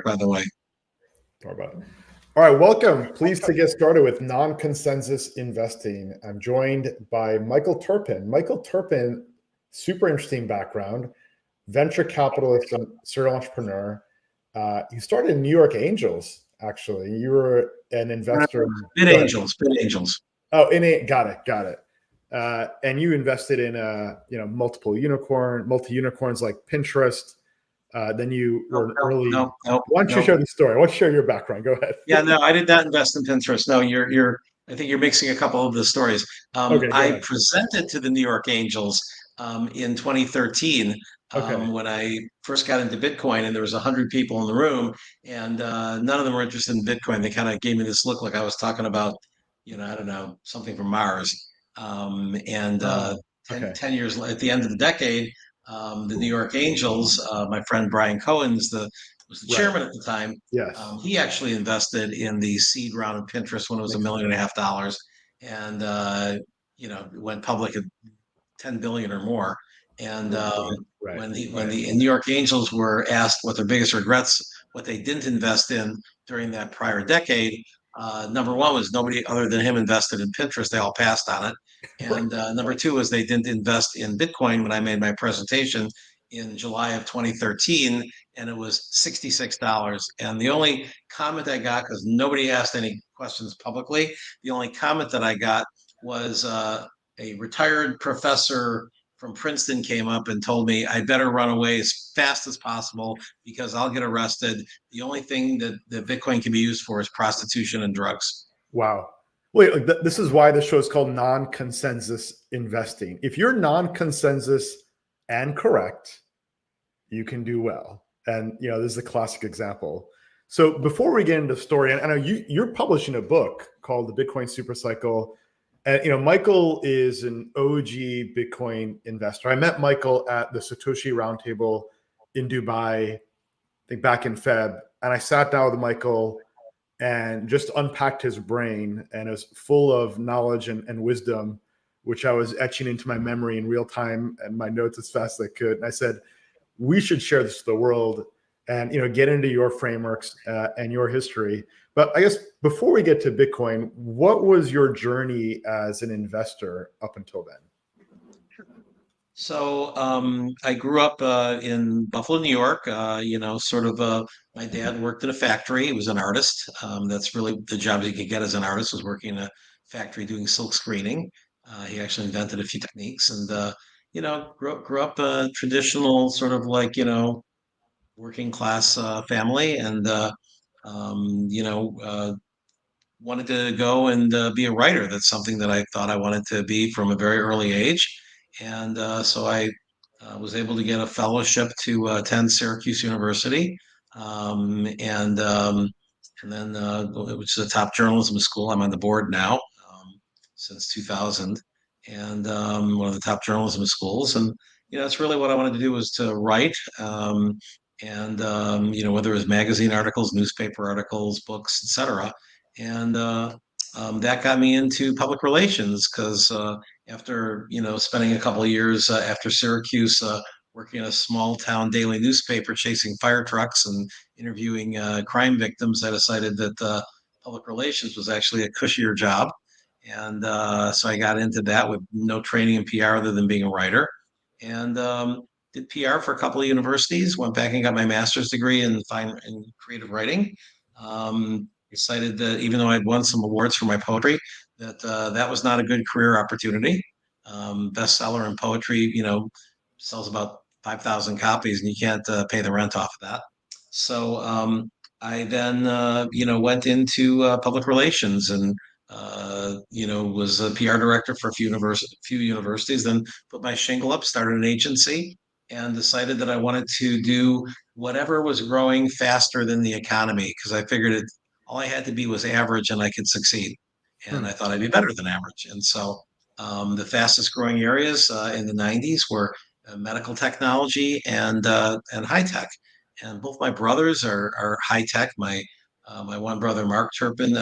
by the way. All right, welcome. Pleased to get started with non-consensus investing. I'm joined by Michael Terpin. Michael Terpin, super interesting background, venture capitalist and serial entrepreneur. You started in New York Angels, actually. You were an investor. Bid Angels. Oh, got it. And you invested in multi unicorns like Pinterest. Then you were early. No. Why don't you share the story? Why don't you share your background? Go ahead. Yeah, no, I did not invest in Pinterest. No, I think you're mixing a couple of the stories. Okay, I presented to the New York Angels in 2013 when I first got into Bitcoin, and there was 100 people in the room, and none of them were interested in Bitcoin. They kind of gave me this look like I was talking about, I don't know, something from Mars. 10 years at the end of the decade, the New York Angels, my friend Brian Cohen was the chairman at the time. Yes. He actually invested in the seed round of Pinterest when it was $1.5 million, and it went public at 10 billion or more. And when the New York Angels were asked what their biggest regrets, what they didn't invest in during that prior decade, number one was nobody other than him invested in Pinterest. They all passed on it. And number two was they didn't invest in Bitcoin when I made my presentation in July of 2013, and it was $66. And the only comment I got, because nobody asked any questions publicly, the only comment that I got was a retired professor from Princeton came up and told me I better run away as fast as possible because I'll get arrested. The only thing that Bitcoin can be used for is prostitution and drugs. Wow. Wait, this is why the show is called non-consensus investing. If you're non-consensus and correct, you can do well. And this is a classic example. So before we get into the story, and I know you're publishing a book called The Bitcoin Supercycle. And Michael is an OG Bitcoin investor. I met Michael at the Satoshi Roundtable in Dubai, I think back in Feb. And I sat down with Michael and just unpacked his brain, and it was full of knowledge and wisdom, which I was etching into my memory in real time and my notes as fast as I could. And I said, we should share this to the world and get into your frameworks and your history. But I guess before we get to Bitcoin, what was your journey as an investor up until then? So I grew up in Buffalo, New York. My dad worked at a factory. He was an artist. That's really the job you could get as an artist, was working in a factory doing silk screening. He actually invented a few techniques, and grew up a traditional sort of like working class family, and wanted to go and be a writer. That's something that I thought I wanted to be from a very early age. And so I was able to get a fellowship to attend Syracuse University. And then which is a top journalism school. I'm on the board now since 2000, and one of the top journalism schools. And that's really what I wanted to do, was to write. Whether it was magazine articles, newspaper articles, books, etc. And that got me into public relations, because after spending a couple of years after Syracuse working in a small town daily newspaper, chasing fire trucks and interviewing crime victims, I decided that public relations was actually a cushier job. And so I got into that with no training in PR other than being a writer, and did PR for a couple of universities, went back and got my master's degree in creative writing. Decided that even though I'd won some awards for my poetry, that was not a good career opportunity. Bestseller in poetry, sells about 5,000 copies, and you can't pay the rent off of that. So I then, went into public relations, and was a PR director for a few universities. Then put my shingle up, started an agency, and decided that I wanted to do whatever was growing faster than the economy, because I figured all I had to be was average and I could succeed. And I thought I'd be better than average. And so the fastest growing areas in the 90s were medical technology and high tech. And both my brothers are high tech. My one brother, Mark Terpin,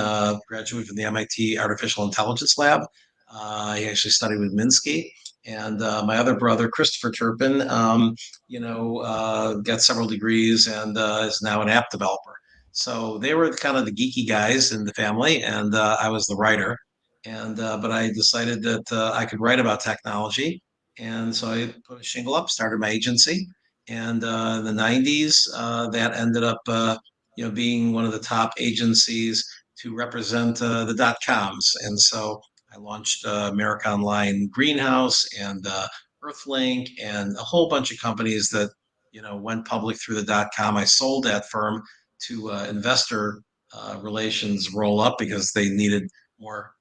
graduated from the MIT Artificial Intelligence Lab. He actually studied with Minsky. And my other brother, Christopher Terpin, got several degrees and is now an app developer. So they were kind of the geeky guys in the family, and I was the writer. And but I decided that I could write about technology, and so I put a shingle up, started my agency, and in the '90s, that ended up being one of the top agencies to represent the dot coms, and so I launched America Online Greenhouse and Earthlink and a whole bunch of companies that went public through the dot com. I sold that firm to investor relations roll up because they needed more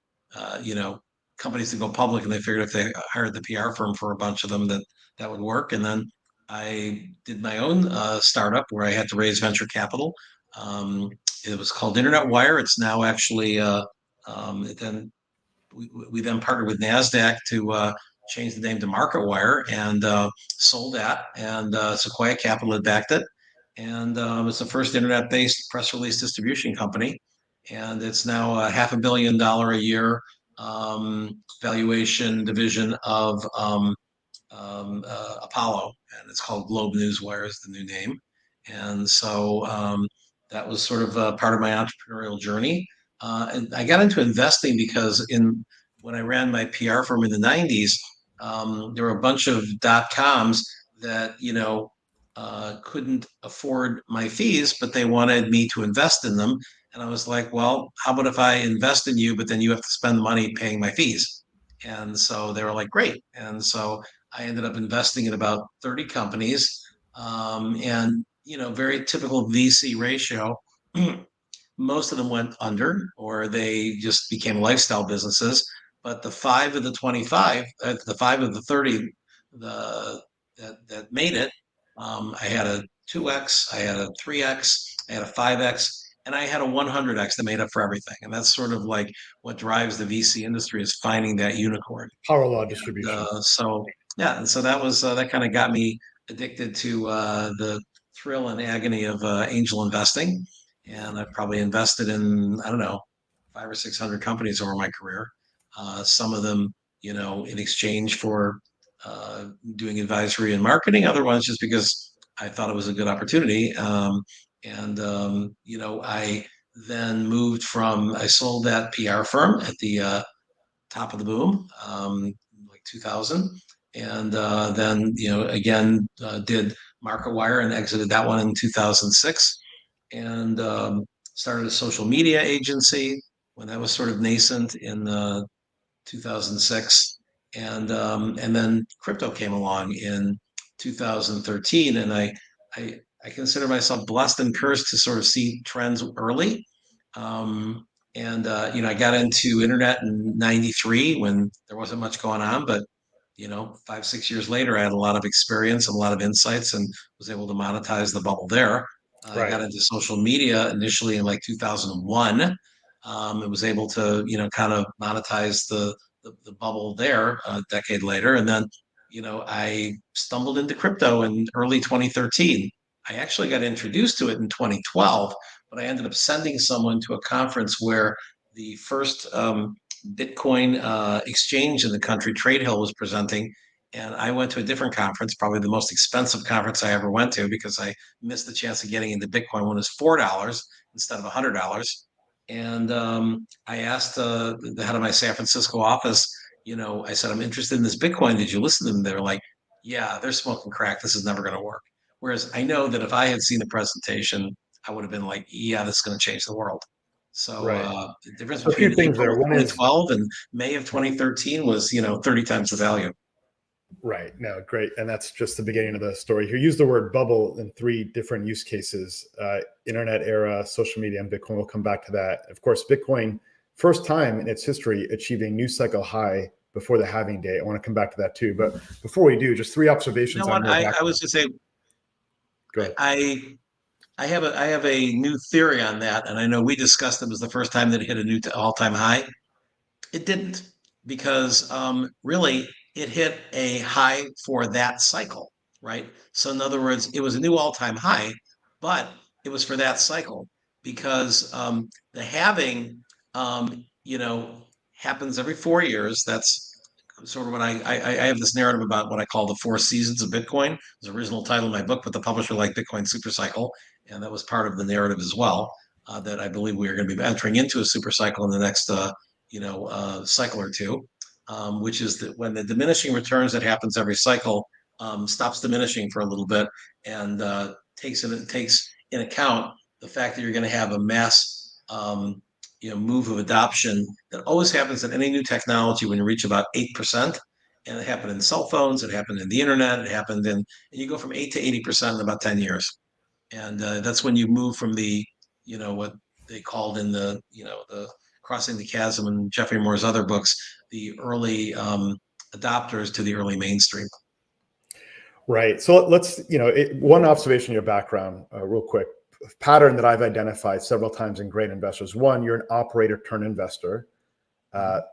companies to go public, and they figured if they hired the PR firm for a bunch of them that would work. And then I did my own startup where I had to raise venture capital. Um, it was called Internet Wire. It's now actually then we then partnered with NASDAQ to change the name to MarketWire and sold that. And Sequoia Capital had backed it. And it's the first internet-based press release distribution company. And it's now a $500 million a year valuation division of Apollo, and it's called Globe Newswire is the new name. And so that was sort of part of my entrepreneurial journey. And I got into investing because when I ran my PR firm in the '90s, there were a bunch of dot coms that couldn't afford my fees, but they wanted me to invest in them. And I was like, well, how about if I invest in you, but then you have to spend the money paying my fees? And so they were like, great. And so I ended up investing in about 30 companies, and very typical VC ratio. Most of them went under, or they just became lifestyle businesses. But the 5 of the 25, the 5 of the 30, the that made it, I had a 2x, I had a 3x, I had a 5x, and I had a 100x that made up for everything. And that's sort of like what drives the VC industry is finding that unicorn. Power law And distribution. so yeah, and so that kind of got me addicted to the thrill and agony of angel investing. And I've probably invested in, I don't know, 500 or 600 companies over my career. Some of them, in exchange for doing advisory and marketing. Other ones just because I thought it was a good opportunity. I then moved from I sold that PR firm at the top of the boom, like 2000. And then, again, did MarketWire and exited that one in 2006. And started a social media agency when that was sort of nascent in 2006. And then crypto came along in 2013. And I consider myself blessed and cursed to sort of see trends early. Um, and I got into internet in '93 when there wasn't much going on, but 5, 6 years later, I had a lot of experience and a lot of insights, and was able to monetize the bubble there. I got Right. into social media initially in like 2001. And was able to kind of monetize the bubble there a decade later, and then I stumbled into crypto in early 2013. I actually got introduced to it in 2012, but I ended up sending someone to a conference where the first Bitcoin exchange in the country, Trade Hill, was presenting. And I went to a different conference, probably the most expensive conference I ever went to, because I missed the chance of getting into Bitcoin when it was $4 instead of $100. And I asked the head of my San Francisco office, I said, I'm interested in this Bitcoin. Did you listen to them? They were like, yeah, they're smoking crack. This is never going to work. Whereas I know that if I had seen the presentation, I would have been like, yeah, this is going to change the world. So Right. the difference So a few between things April there. of One is 2012 and May of 2013 was, 30 times the value. right. No, great. And that's just the beginning of the story. You use the word bubble in three different use cases: internet era, social media, and Bitcoin. We'll come back to that. Of course, Bitcoin, first time in its history achieving new cycle high before the halving day. I want to come back to that too. But before we do, just three You know observations on what? your I background. was to say, Go ahead. I have a new theory on that, and I know we discussed it was the first time that it hit a new all-time high. It didn't, because really it hit a high for that cycle, right? So in other words, it was a new all-time high, but it was for that cycle, because the halving, happens every 4 years. That's sort of when I have this narrative about what I call the four seasons of Bitcoin. It was the original title of my book, but the publisher liked Bitcoin Super Cycle, and that was part of the narrative as well. That I believe we are going to be entering into a super cycle in the next cycle or two, which is that when the diminishing returns that happens every cycle stops diminishing for a little bit and takes in account the fact that you're going to have a mass move of adoption that always happens in any new technology when you reach about 8%. And it happened in cell phones, it happened in the internet, it happened and you go from 8 to 80% in about 10 years. And that's when you move from what they called in the Crossing the Chasm and Jeffrey Moore's other books, the early adopters to the early mainstream. Right. So let's, one observation of your background, real quick. Pattern that I've identified several times in great investors. One, you're an operator turned investor.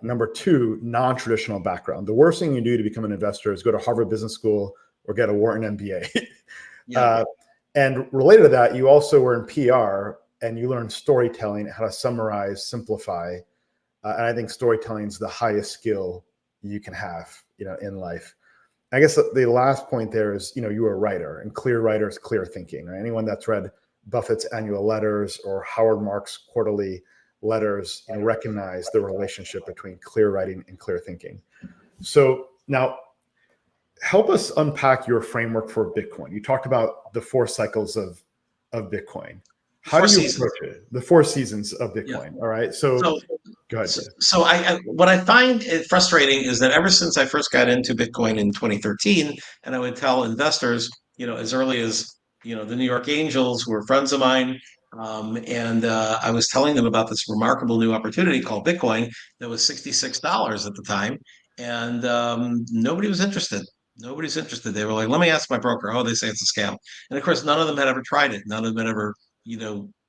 Number two, non-traditional background. The worst thing you do to become an investor is go to Harvard Business School or get a Wharton MBA. Yeah. And related to that, you also were in PR and you learned storytelling, how to summarize, simplify. And I think storytelling is the highest skill you can have, in life. I guess the last point there is, you were a writer, and clear writers, clear thinking. Right? Anyone that's read Buffett's annual letters or Howard Marks' quarterly letters, recognize the relationship between clear writing and clear thinking. So now, help us unpack your framework for Bitcoin. You talked about the 4 cycles of Bitcoin. How do you approach it? The 4 seasons of Bitcoin. Yeah. All right. So go ahead. So what I find frustrating is that ever since I first got into Bitcoin in 2013, and I would tell investors, as early as the New York Angels, who were friends of mine, and I was telling them about this remarkable new opportunity called Bitcoin that was $66 at the time, and nobody was interested. Nobody's interested. They were like, "Let me ask my broker." Oh, they say it's a scam, and of course, none of them had ever tried it. None of them had ever,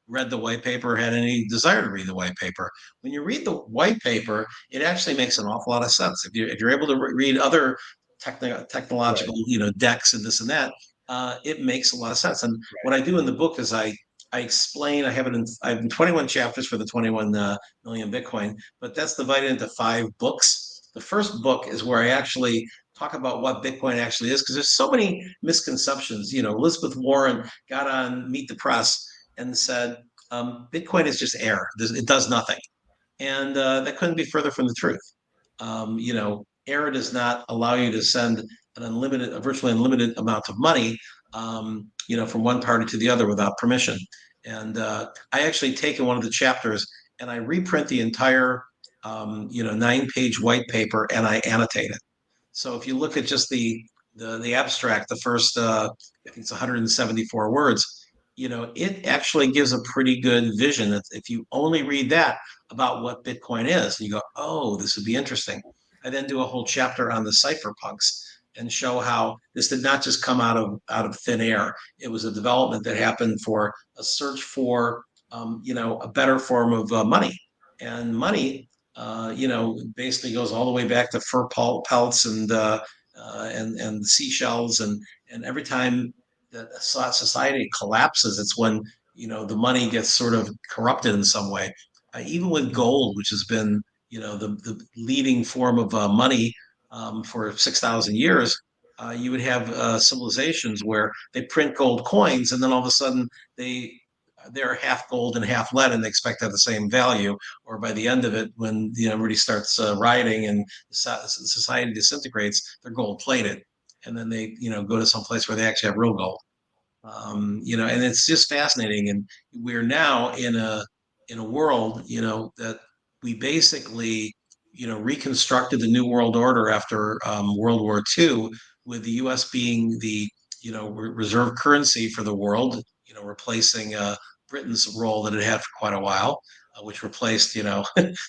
read the white paper, had any desire to read the white paper. When you read the white paper, it actually makes an awful lot of sense. If you're able to read other technological, decks and this and that, it makes a lot of sense. And what I do in the book is I explain. I have 21 chapters for the 21 million Bitcoin, but that's divided into 5 books. The first book is where I actually talk about what Bitcoin actually is, because there's so many misconceptions. Elizabeth Warren got on Meet the Press and said, Bitcoin is just air. It does nothing. And that couldn't be further from the truth. Air does not allow you to send a virtually unlimited amount of money, from one party to the other without permission. And I actually take in one of the chapters and I reprint the entire, 9-page white paper and I annotate it. So if you look at just the abstract, the first, I think it's 174 words, it actually gives a pretty good vision. If you only read that about what Bitcoin is, you go, oh, this would be interesting. I then do a whole chapter on the cypherpunks and show how this did not just come out of thin air. It was a development that happened for a search for, a better form of money. And money, basically goes all the way back to fur pelts and seashells, and every time that society collapses, it's when the money gets sort of corrupted in some way. Even with gold, which has been the leading form of money for 6,000 years, you would have civilizations where they print gold coins, and then all of a sudden they're half gold and half lead, and they expect to have the same value. Or by the end of it, when everybody starts rioting and society disintegrates, they're gold plated, and then they go to some place where they actually have real gold. And it's just fascinating. And we're now in a world, that we basically, reconstructed the New World Order after World War II, with the U.S. being the, reserve currency for the world, replacing Britain's role that it had for quite a while, which replaced,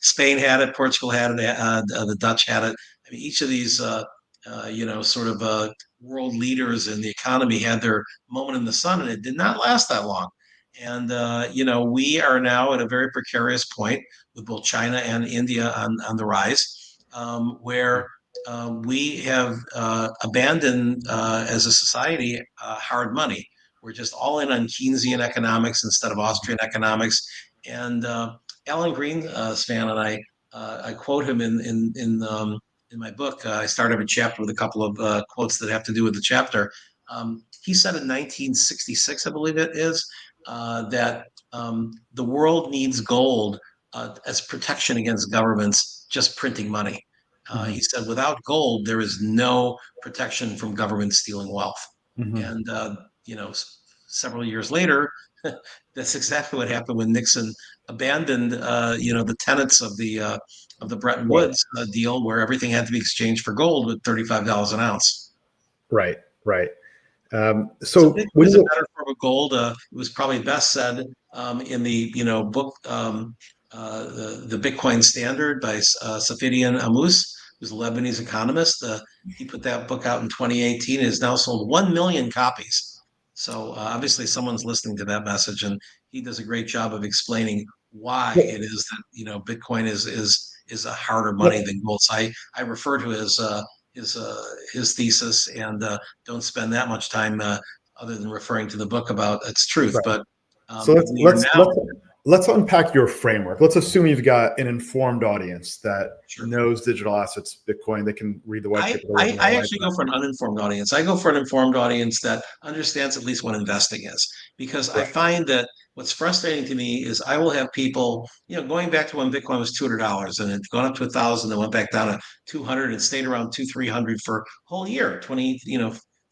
Spain had it, Portugal had it, the Dutch had it. I mean, each of these, sort of world leaders in the economy had their moment in the sun, and it did not last that long. And we are now at a very precarious point with both China and India on the rise, where we have abandoned, as a society, hard money. We're just all in on Keynesian economics instead of Austrian economics. And Alan Greenspan and I quote him in in my book, I start every chapter with a couple of quotes that have to do with the chapter. He said in 1966, I believe it is, that the world needs gold as protection against governments just printing money. He Mhm. said, without gold, there is no protection from government stealing wealth. Mhm. And, several years later, that's exactly what happened when Nixon abandoned, the tenets of the Bretton Right. Woods deal, where everything had to be exchanged for gold with $35 an ounce. Right. Right. So So Bitcoin when is a you better form of gold. It was probably best said in the book the Bitcoin Standard by Safidian Ammous, who's a Lebanese economist. He put that book out in 2018. It has now sold 1 million copies. So obviously someone's listening to that message, and he does a great job of explaining why it is that Bitcoin is a harder money than gold. So I refer to his his thesis and don't spend that much time other than referring to the book about its truth. right. But So let's we are let's now let's let's unpack your framework. Let's assume you've got an informed audience that sure. knows digital assets, Bitcoin. They can read the white paper. They live in I LA. actually go for an uninformed audience. I go for an informed audience that understands at least what investing is, because I Right. find that what's frustrating to me is I will have people, going back to when Bitcoin was $200 and it's gone up to 1,000, then went back down to 200 and stayed around 300 for a whole year,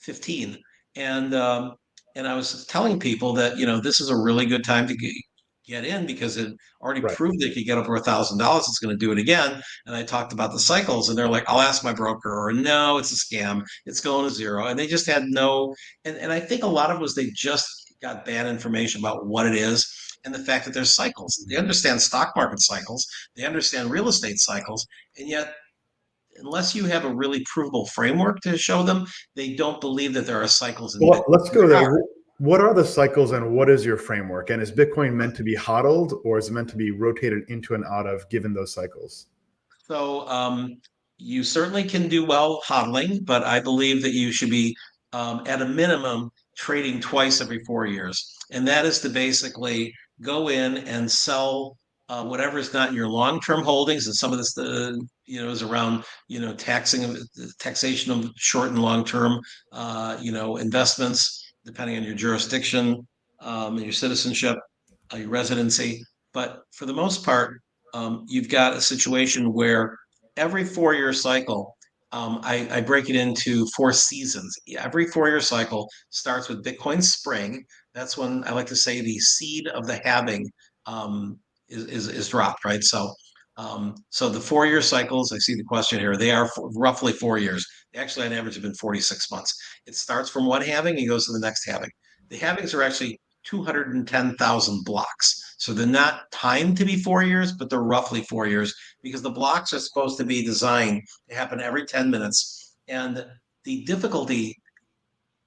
15. And I was telling people that this is a really good time to get in because it already Right. proved it could get over $1,000. It's going to do it again. And I talked about the cycles, and they're like, I'll ask my broker, or no, it's a scam. It's going to zero. And they just had no, and I think a lot of it was they just got bad information about what it is and the fact that there's cycles. They understand stock market cycles, they understand real estate cycles, and yet unless you have a really provable framework to show them, they don't believe that there are cycles in Well, Bitcoin. let's And go there there. are. What are the cycles and what is your framework? And is Bitcoin meant to be hodled or is it meant to be rotated into and out of given those cycles? So you certainly can do well hodling, but I believe that you should be at a minimum trading twice every 4 years, and that is to basically go in and sell whatever is not in your long-term holdings. And some of this, is around taxation of short and long-term investments, depending on your jurisdiction, and your citizenship, your residency. But for the most part, you've got a situation where every 4 year cycle, I break it into 4 seasons. Every 4 year cycle starts with Bitcoin spring. That's when I like to say the seed of the halving is dropped, right? So the 4 year cycles, I see the question here, they are roughly 4 years. Actually, on average, have been 46 months. It starts from one halving and goes to the next halving. The halvings are actually 210,000 blocks. So they're not timed to be 4 years, but they're roughly 4 years because the blocks are supposed to be designed to happen every 10 minutes. And the difficulty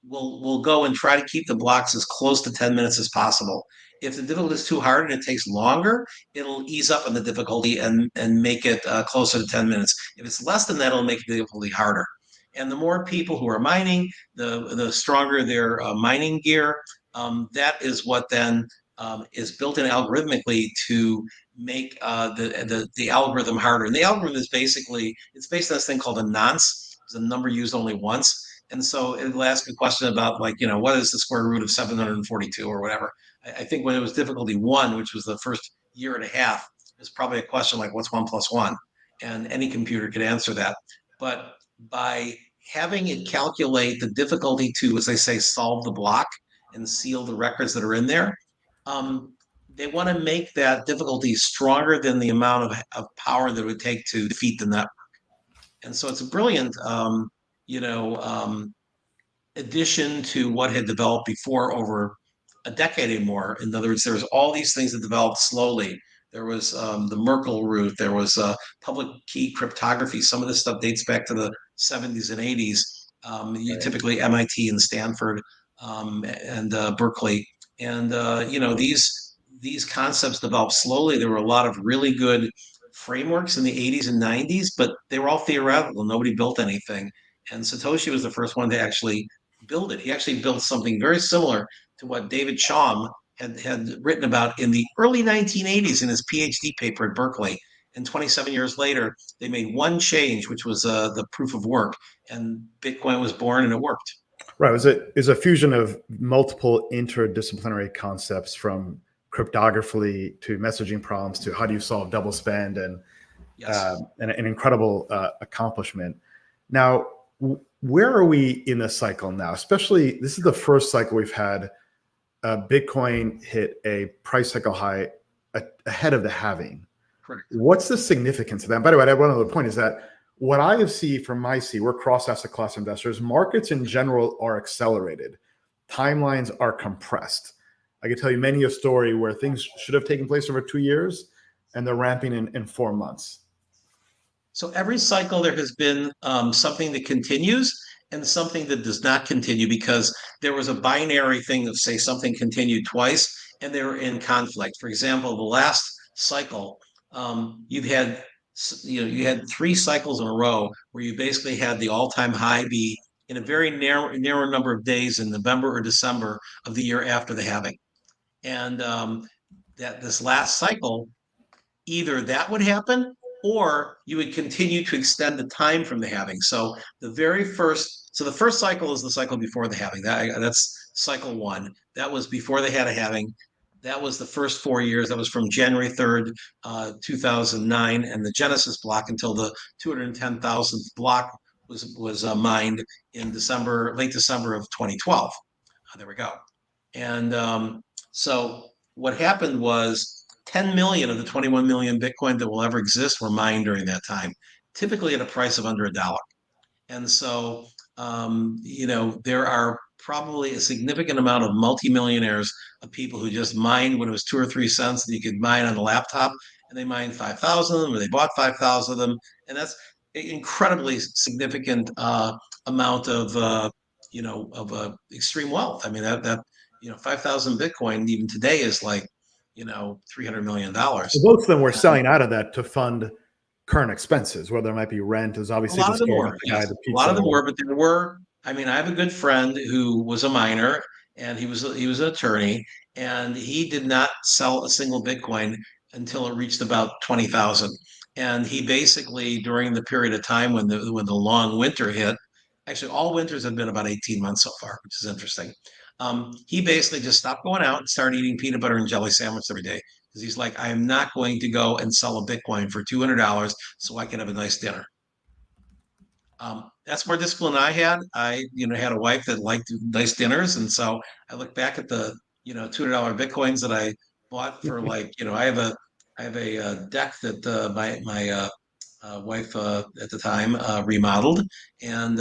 will go and try to keep the blocks as close to 10 minutes as possible. If the difficulty is too hard and it takes longer, it'll ease up on the difficulty and make it closer to 10 minutes. If it's less than that, it'll make the difficulty harder. And the more people who are mining, the stronger their mining gear. That is what then is built in algorithmically to make the algorithm harder. And the algorithm is basically it's based on this thing called a nonce. It's a number used only once. And so it'll ask a question about what is the square root of 742 or whatever. I think when it was difficulty one, which was the first year and a half, it's probably a question like what's 1 plus 1? And any computer could answer that. But by having it calculate the difficulty to, as they say, solve the block and seal the records that are in there, um, they want to make that difficulty stronger than the amount of power that it would take to defeat the network. And so it's a brilliant, you know, um, addition to what had developed before over a decade or more. In other words, there was all these things that developed slowly. There was the Merkle root. There was public key cryptography. Some of this stuff dates back to the 70s and 80s. Right. Typically MIT and Stanford and Berkeley. And these concepts developed slowly. There were a lot of really good frameworks in the 80s and 90s, but they were all theoretical. Nobody built anything. And Satoshi was the first one to actually build it. He actually built something very similar to what David Chaum had written about in the early 1980s in his PhD paper at Berkeley. And 27 years later, they made one change, which was the proof of work, and Bitcoin was born, and it worked. Right. It was a fusion of multiple interdisciplinary concepts from cryptography to messaging problems to how do you solve double spend and Yes, an incredible accomplishment. Now, where are we in the cycle now? Especially, this is the first cycle we've had. Bitcoin hit a price cycle high ahead of the halving. correct. What's the significance of that? By the way, I have one other point is that what I have seen from my seat, we're cross asset class investors, markets in general are accelerated. Timelines are compressed. I can tell you many a story where things should have taken place over 2 years and they're ramping in 4 months. So every cycle there has been something that continues and something that does not continue because there was a binary thing of say something continued twice and they were in conflict. For example, the last cycle, you've had you had three cycles in a row where you basically had the all-time high be in a very narrow number of days in November or December of the year after the halving. And that this last cycle either that would happen or you would continue to extend the time from the halving. So the first cycle is the cycle before the halving. That's cycle one. That was before they had a halving. That was the first 4 years. That was from January 3rd, 2009, and the Genesis block until the 210,000th block was mined in late December of 2012. There we go. And so what happened was 10 million of the 21 million Bitcoin that will ever exist were mined during that time, typically at a price of under $1. And so, there are probably a significant amount of multimillionaires of people who just mined when it was 2 or 3 cents and you could mine on a laptop, and they mined 5,000 of them or they bought 5,000 of them. And that's an incredibly significant amount of, extreme wealth. I mean, that 5,000 Bitcoin even today is like, $300 million. Most of them were selling out of that to fund current expenses, whether it might be rent, is A obviously lot of just them getting were, the guy yes. the A lot of pizza. them were, but there were. I mean, I have a good friend who was a miner, and he was an attorney, and he did not sell a single Bitcoin until it reached about 20,000. And he basically, during the period of time when the long winter hit, actually all winters have been about 18 months so far, which is interesting. He basically just stopped going out and started eating peanut butter and jelly sandwich every day because he's like, I am not going to go and sell a Bitcoin for $200 so I can have a nice dinner. That's more discipline I had. I, had a wife that liked nice dinners, and so I look back at the, $200 bitcoins that I bought for like, I have a deck that my wife at the time remodeled, and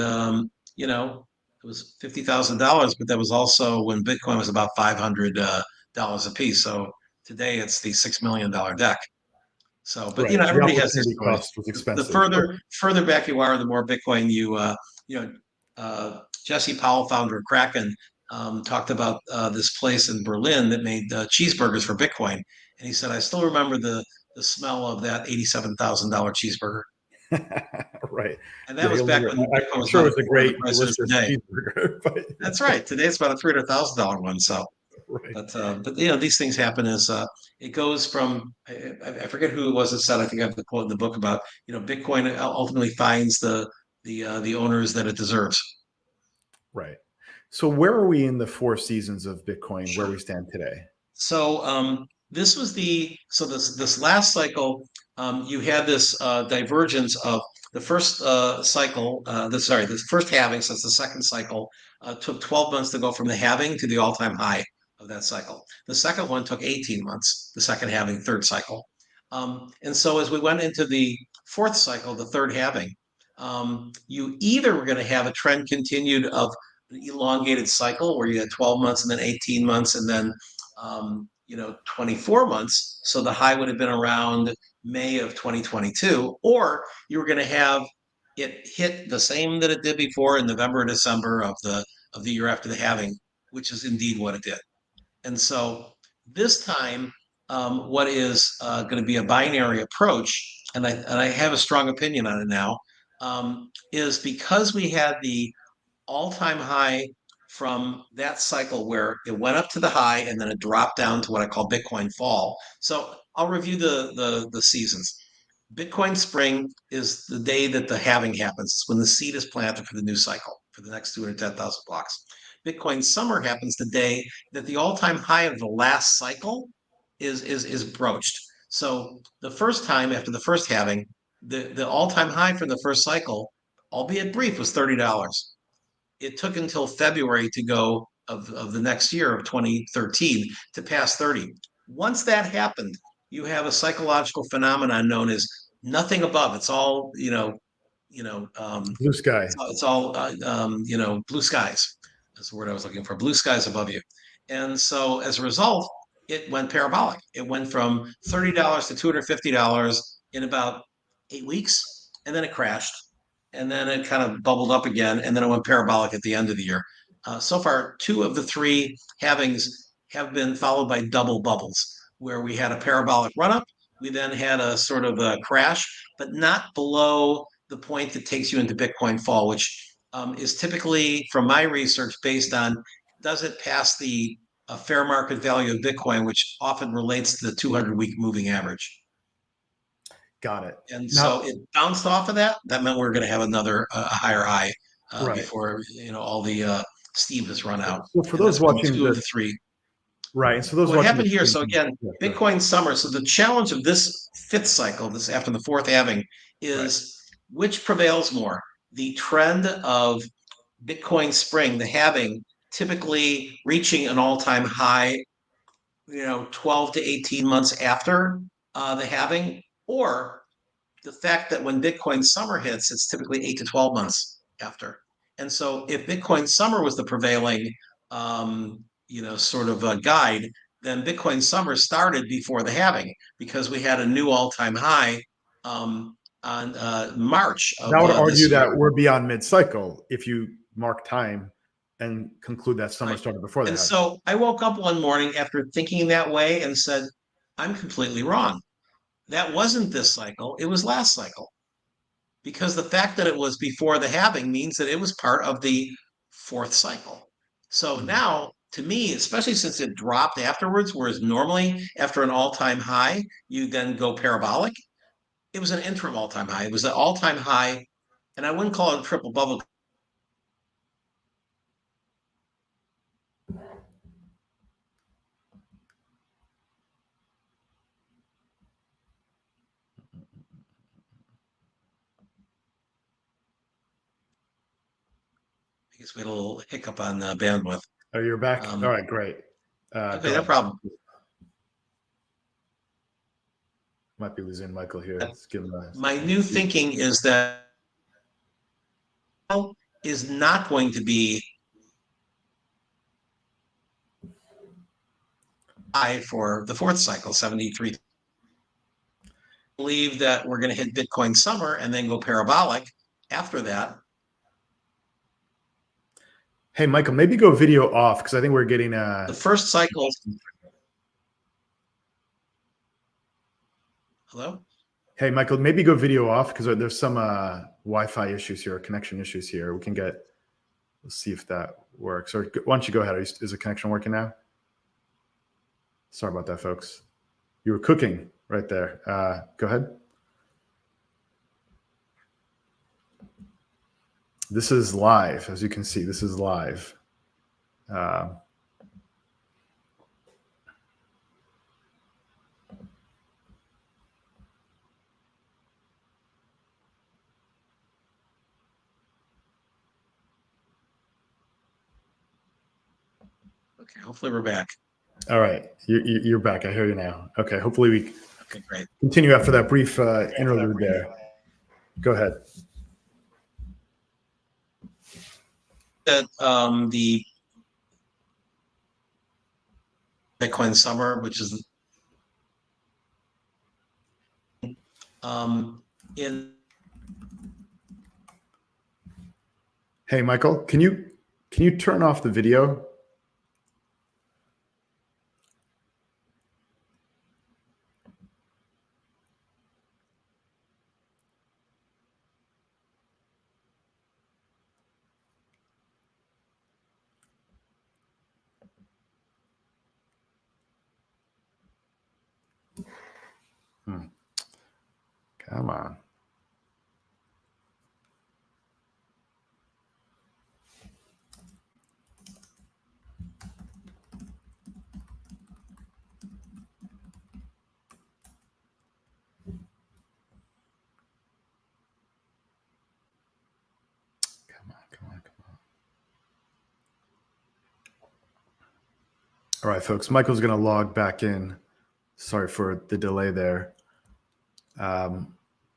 it was $50,000, but that was also when Bitcoin was about $500 a piece. So today it's the $6 million deck. So, but Right. The everybody has their opportunity stories. cost was The expensive. further back you are, the more Bitcoin Jesse Powell, founder of Kraken, talked about this place in Berlin that made cheeseburgers for Bitcoin, and he said, "I still remember the smell of that $87,000 cheeseburger." Right. And that Yeah, was you'll back never, when Bitcoin I'm was sure about it a was a quarter of the great, price it is delicious today. cheeseburger. But That's right. Today it's about a $300,000 one. So, right. but these things happen as it goes from I forget who it was that said, I think I have the quote in the book about Bitcoin ultimately finds the owners that it deserves. Right. So where are we in the four seasons of Bitcoin where Sure. we stand today? So this was this last cycle. You had this divergence of the first cycle. This first halving. So it's the second cycle. Took 12 months to go from the halving to the all-time high of that cycle. The second one took 18 months. The second halving, third cycle. And so as we went into the fourth cycle, the third halving, you either were going to have a trend continued of an elongated cycle where you had 12 months and then 18 months and then 24 months. So the high would have been around May of 2022, or you were going to have it hit the same that it did before in November or December of the year after the halving, which is indeed what it did. And so this time, what is going to be a binary approach, and I have a strong opinion on it now, is because we had the all-time high from that cycle where it went up to the high and then it dropped down to what I call Bitcoin fall. So I'll review the seasons. Bitcoin spring is the day that the halving happens. It's when the seed is planted for the new cycle for the next 210,000 blocks. Bitcoin summer happens the day that the all-time high of the last cycle is broached. So the first time after the first halving, the all-time high for the first cycle, albeit brief, was $30. It took until February to go of the next year of 2013 to pass 30. Once that happened, you have a psychological phenomenon known as nothing above. It's all, Blue sky. it's all, blue skies. That's the word I was looking for. Blue skies above you. And so as a result, it went parabolic. It went from $30 to $250 in about 8 weeks, and then it crashed, and then it kind of bubbled up again, and then it went parabolic at the end of the year. So far, two of the three halvings have been followed by double bubbles, where we had a parabolic run up, we then had a sort of a crash, but not below the point that takes you into Bitcoin fall, which is typically, from my research, based on does it pass the fair market value of Bitcoin, which often relates to the 200-week moving average. Got it. And Now, so it bounced off of that. That meant we are going to have another higher high right. before all the steam has run out. So for And those that's been watching two of the three. right. So those What watching happened here? So again, yeah, Bitcoin summer. So the challenge of this fifth cycle, this after the fourth halving, is which prevails more? The trend of Bitcoin spring, the halving, typically reaching an all-time high, 12 to 18 months after the halving, or the fact that when Bitcoin summer hits, it's typically 8 to 12 months after. And so if Bitcoin summer was the prevailing, sort of a guide, then Bitcoin summer started before the halving because we had a new all-time high on March of that would argue this year. that we're beyond mid-cycle if you mark time and conclude that summer started before that. And so I woke up one morning after thinking that way and said, I'm completely wrong. That wasn't this cycle, it was last cycle. Because the fact that it was before the halving means that it was part of the fourth cycle. So now, to me, especially since it dropped afterwards, whereas normally after an all-time high, you then go parabolic, it was an interim all-time high. It was an all-time high, and I wouldn't call it a triple bubble. I guess we had a little hiccup on the bandwidth. Oh, you're back? All right, great. Okay, no problem. Might be losing Michael here. Let's give him My new thinking is that is not going to be high for the fourth cycle, 73. Believe that we're going to hit Bitcoin summer and then go parabolic after that. Hey, Michael, maybe go video off because I think we're getting the first cycle. Hello? Hey, Michael, maybe go video off because there's some Wi-Fi issues here, connection issues here. We can let's see if that works. Or why don't you go ahead? Is the connection working now? Sorry about that, folks. You were cooking right there. Go ahead. This is live. As you can see, this is live. Okay, hopefully we're back. All right, you're back. I hear you now. Okay, hopefully we great. Continue after that brief interlude there. Go ahead. That the Bitcoin summer, which is in. Hey, Michael, can you turn off the video? Okay. Come on. All right, folks. Michael's going to log back in. Sorry for the delay there.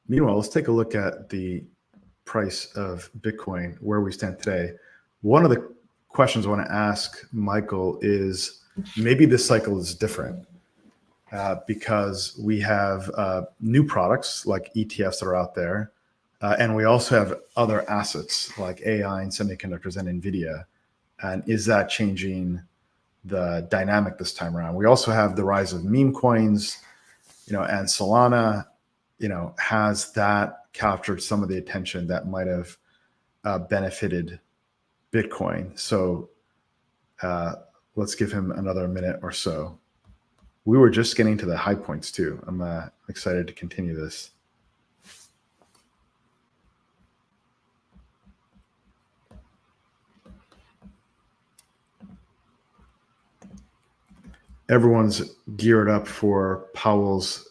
Meanwhile, let's take a look at the price of Bitcoin, where we stand today. One of the questions I want to ask Michael is maybe this cycle is different because we have new products like ETFs that are out there. And we also have other assets like AI and semiconductors and NVIDIA. And is that changing the dynamic this time around? We also have the rise of meme coins, and Solana, has that captured some of the attention that might have benefited Bitcoin. So let's give him another minute or so. We were just getting to the high points too. I'm excited to continue this. Everyone's geared up for Powell's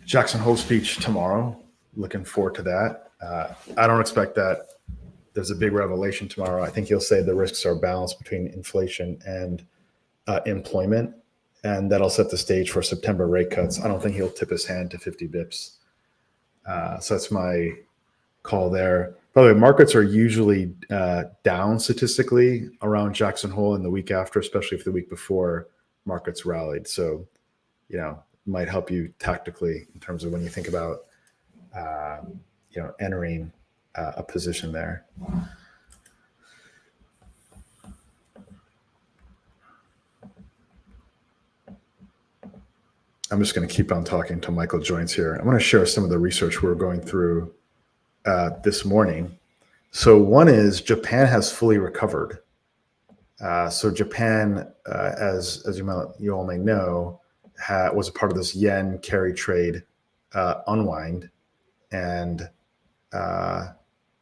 Jackson Hole speech tomorrow. Looking forward to that. I don't expect that there's a big revelation tomorrow. I think he'll say the risks are balanced between inflation and employment, and that'll set the stage for September rate cuts. I don't think he'll tip his hand to 50 bips. So that's my call there. By the way, markets are usually down statistically around Jackson Hole in the week after, especially if the week before markets rallied. So, might help you tactically in terms of when you think about, entering a position there. I'm just going to keep on talking until Michael joins here. I want to share some of the research we're going through this morning. So one is Japan has fully recovered. So Japan, as you all may know, was a part of this yen carry trade unwind, and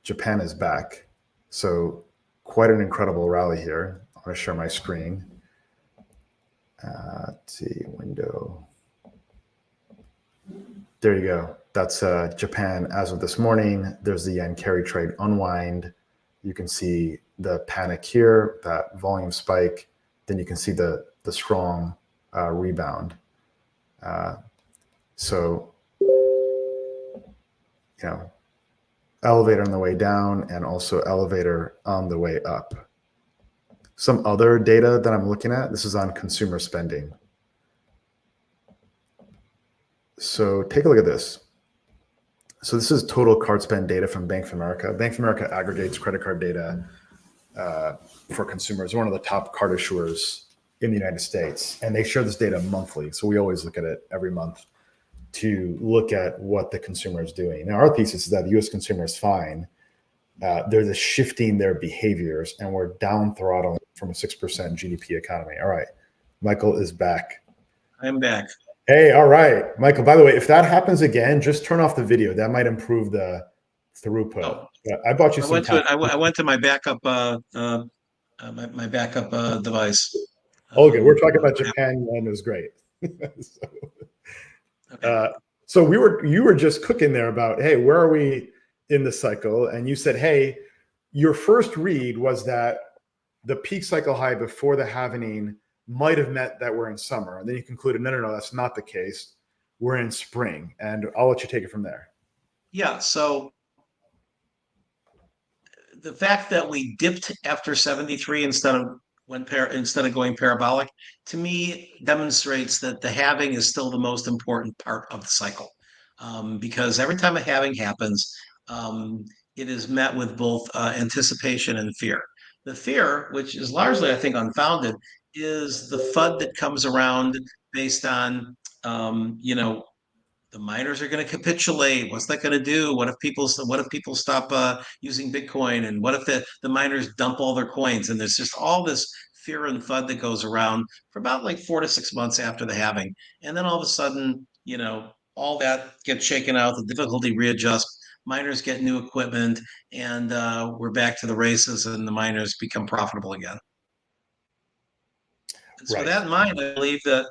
Japan is back. So quite an incredible rally here. I'm going to share my screen. Let's see, window. There you go. That's Japan as of this morning. There's the yen carry trade unwind. You can see the panic here, that volume spike. Then you can see the strong rebound. So, elevator on the way down and also elevator on the way up. Some other data that I'm looking at, this is on consumer spending. So take a look at this. So this is total card spend data from Bank of America. Bank of America aggregates credit card data for consumers, one of the top card issuers in the United States. And they share this data monthly. So we always look at it every month to look at what the consumer is doing. Now, our thesis is that the US consumer is fine. They're just shifting their behaviors, and we're down throttling from a 6% GDP economy. All right. Michael is back. I'm back. Hey, all right, Michael, by the way, if that happens again, just turn off the video. That might improve the throughput. Oh. I bought you some time. I went to my backup my backup device. Okay, we're talking about Japan, and it was great. So you were just cooking there about, hey, where are we in the cycle? And you said, hey, your first read was that the peak cycle high before the halving might have meant that we're in summer. And then you concluded, no, that's not the case. We're in spring. And I'll let you take it from there. Yeah. So the fact that we dipped after 73 instead of going parabolic, to me, demonstrates that the halving is still the most important part of the cycle. Because every time a halving happens, it is met with both anticipation and fear. The fear, which is largely, I think, unfounded, is the FUD that comes around based on, the miners are going to capitulate. What's that going to do? What if people stop using Bitcoin? And what if the miners dump all their coins? And there's just all this fear and FUD that goes around for about like 4 to 6 months after the halving. And then all of a sudden, all that gets shaken out, the difficulty readjusts, miners get new equipment, and we're back to the races, and the miners become profitable again. And so with Right. that in mind, I believe that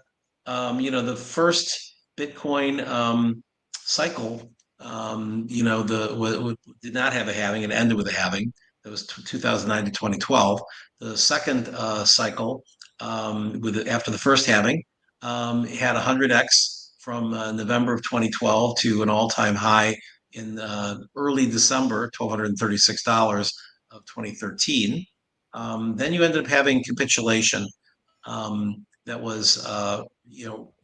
the first Bitcoin cycle, did not have a halving; it ended with a halving. That was 2009 to 2012. The second cycle, after the first halving, had 100x from November of 2012 to an all-time high in early December, $1,236 of 2013. Then you ended up having capitulation that was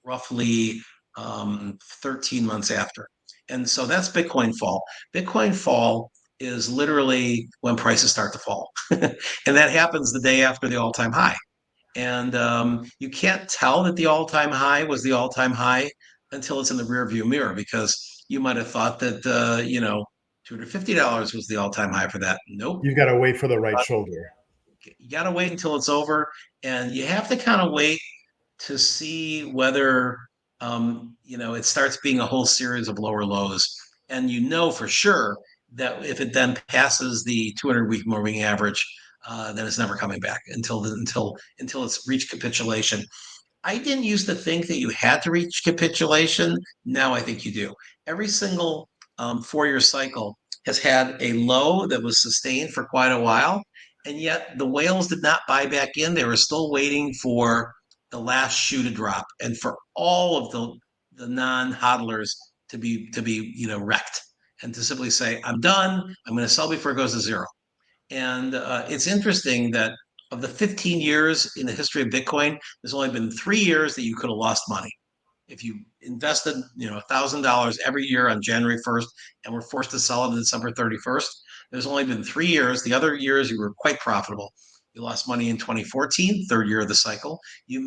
roughly 13 months after. And so that's Bitcoin fall. Bitcoin fall is literally when prices start to fall. And that happens the day after the all-time high. And you can't tell that the all-time high was the all-time high until it's in the rear view mirror, because you might have thought that, $250 was the all-time high for that. Nope. You've got to wait for the right shoulder. You got to wait until it's over. And you have to kind of wait to see whether it starts being a whole series of lower lows, and for sure that if it then passes the 200-week moving average, then it's never coming back until it's reached capitulation. I didn't used to think that you had to reach capitulation. Now I think you do. Every single 4-year cycle has had a low that was sustained for quite a while, and yet the whales did not buy back in. They were still waiting for the last shoe to drop, and for all of the non-hodlers to be wrecked, and to simply say, "I'm done. I'm going to sell before it goes to zero." And it's interesting that of the 15 years in the history of Bitcoin, there's only been 3 years that you could have lost money. If you invested, $1,000 every year on January 1st and were forced to sell it on December 31st, there's only been 3 years. The other years you were quite profitable. You lost money in 2014, third year of the cycle. You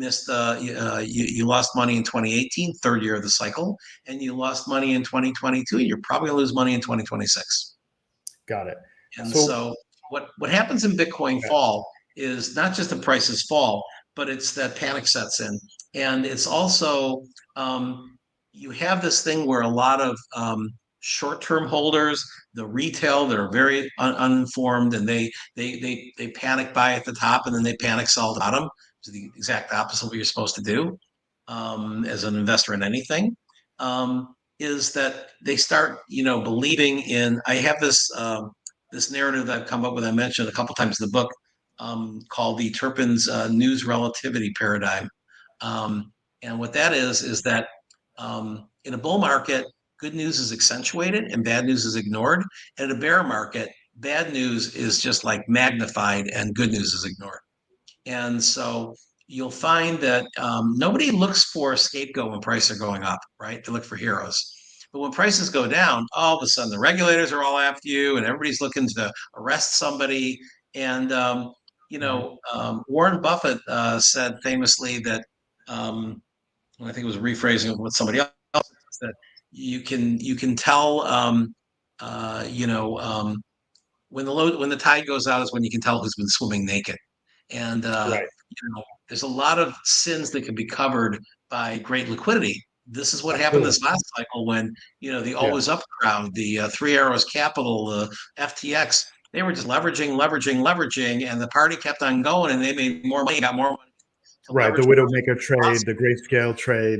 lost money in 2018, third year of the cycle, and you lost money in 2022. You're probably going to lose money in 2026. Got it. And So so what happens in Bitcoin yeah, fall is not just the prices fall, but it's that panic sets in. And it's also you have this thing where a lot of short-term holders, the retail that are very uninformed, and they panic buy at the top and then they panic sell at the bottom, which is the exact opposite of what you're supposed to do as an investor in anything. Is that they start, believing in. I have this narrative that I've come up with. I mentioned a couple times in the book, called the Terpin's news relativity paradigm. And what that is that in a bull market, good news is accentuated and bad news is ignored. And in a bear market, bad news is just like magnified and good news is ignored. And so you'll find that nobody looks for a scapegoat when prices are going up, right? They look for heroes. But when prices go down, all of a sudden the regulators are all after you and everybody's looking to arrest somebody. And, Warren Buffett said famously that, I think it was rephrasing of what somebody else said, you can tell, when the tide goes out is when you can tell who's been swimming naked. And right. there's a lot of sins that can be covered by great liquidity. This is what happened Absolutely. this last cycle when the Yeah. always up crowd, the Three Arrows Capital, the FTX, they were just leveraging, and the party kept on going, and they made more money, got more money to Right. The leverage Widowmaker trade, the grayscale trade.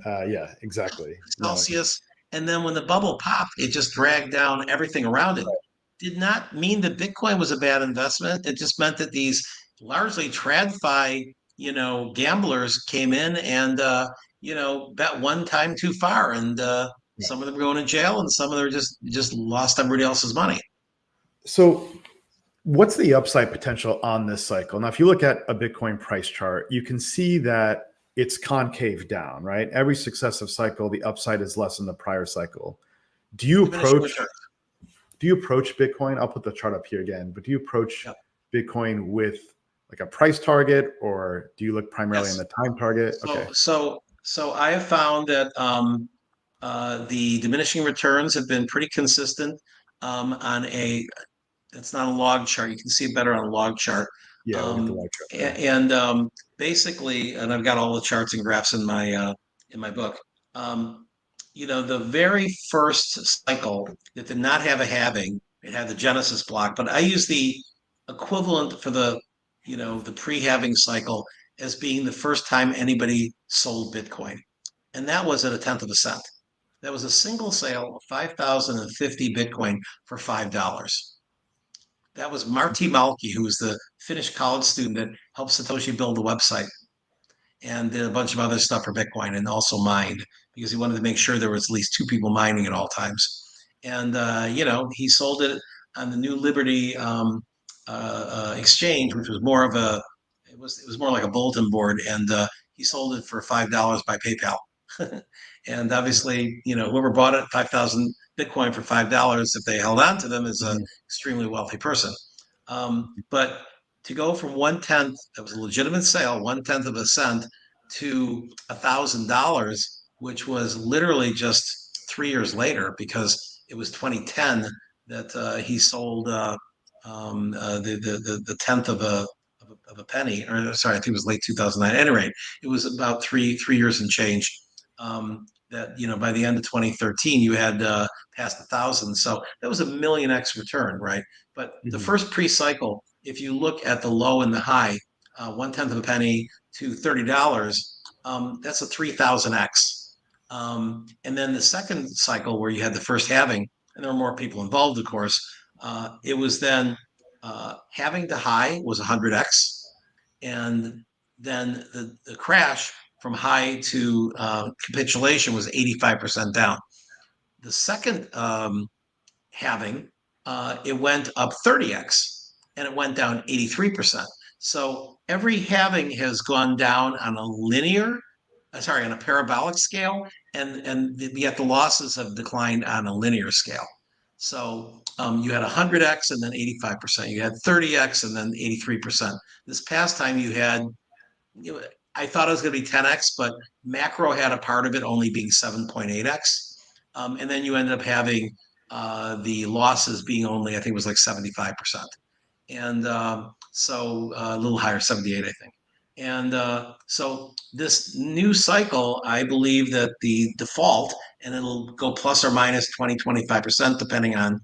Yeah, exactly. No. Celsius. And then when the bubble popped, it just dragged down everything around it. Did not mean that Bitcoin was a bad investment. It just meant that these largely TradFi, gamblers came in and, bet one time too far. And Yeah. some of them are going to jail and some of them just lost everybody else's money. So what's the upside potential on this cycle? Now, if you look at a Bitcoin price chart, you can see that it's concave down, right? Every successive cycle, the upside is less than the prior cycle. Do you approach Bitcoin? I'll put the chart up here again, but do you approach Yep. Bitcoin with like a price target, or do you look primarily Yes. in the time target? Okay. So I have found that the diminishing returns have been pretty consistent on a. That's not a log chart. You can see it better on a log chart. Yeah, we'll get the log chart there. And basically, and I've got all the charts and graphs in my book. the very first cycle that did not have a halving, it had the Genesis block, but I use the equivalent for the pre-halving cycle as being the first time anybody sold Bitcoin. And that was at a tenth of a cent. That was a single sale of 5,050 Bitcoin for $5. That was Marty Malki, who was the Finnish college student that helped Satoshi build the website and did a bunch of other stuff for Bitcoin and also mined because he wanted to make sure there was at least two people mining at all times. And he sold it on the New Liberty exchange, which was more of a it was more like a bulletin board, and he sold it for $5 by PayPal. And obviously, whoever bought it 5,000 Bitcoin for $5, if they held on to them, is an extremely wealthy person. But to go from 1/10, that was a legitimate sale, 1/10 of a cent to $1,000, which was literally just 3 years later, because it was 2010 that he sold the tenth of a penny, or sorry, I think it was late 2009. At any rate, it was about three years and change. That by the end of 2013, you had passed 1,000, so that was a million x return, right? But the first pre-cycle, if you look at the low and the high, 1/10 of a penny to $30, that's a 3,000x. And then the second cycle, where you had the first halving, and there were more people involved, of course, it was then halving to high was 100x, and then the crash from high to capitulation was 85% down. The second halving, it went up 30x, and it went down 83%. So every halving has gone down on on a parabolic scale, and yet the losses have declined on a linear scale. So you had 100x and then 85%. You had 30x and then 83%. This past time you had, I thought it was going to be 10x, but macro had a part of it only being 7.8x. And then you ended up having the losses being only, I think it was like 75%. And so a little higher, 78, I think. And so this new cycle, I believe that the default, and it'll go plus or minus 20, 25%, depending on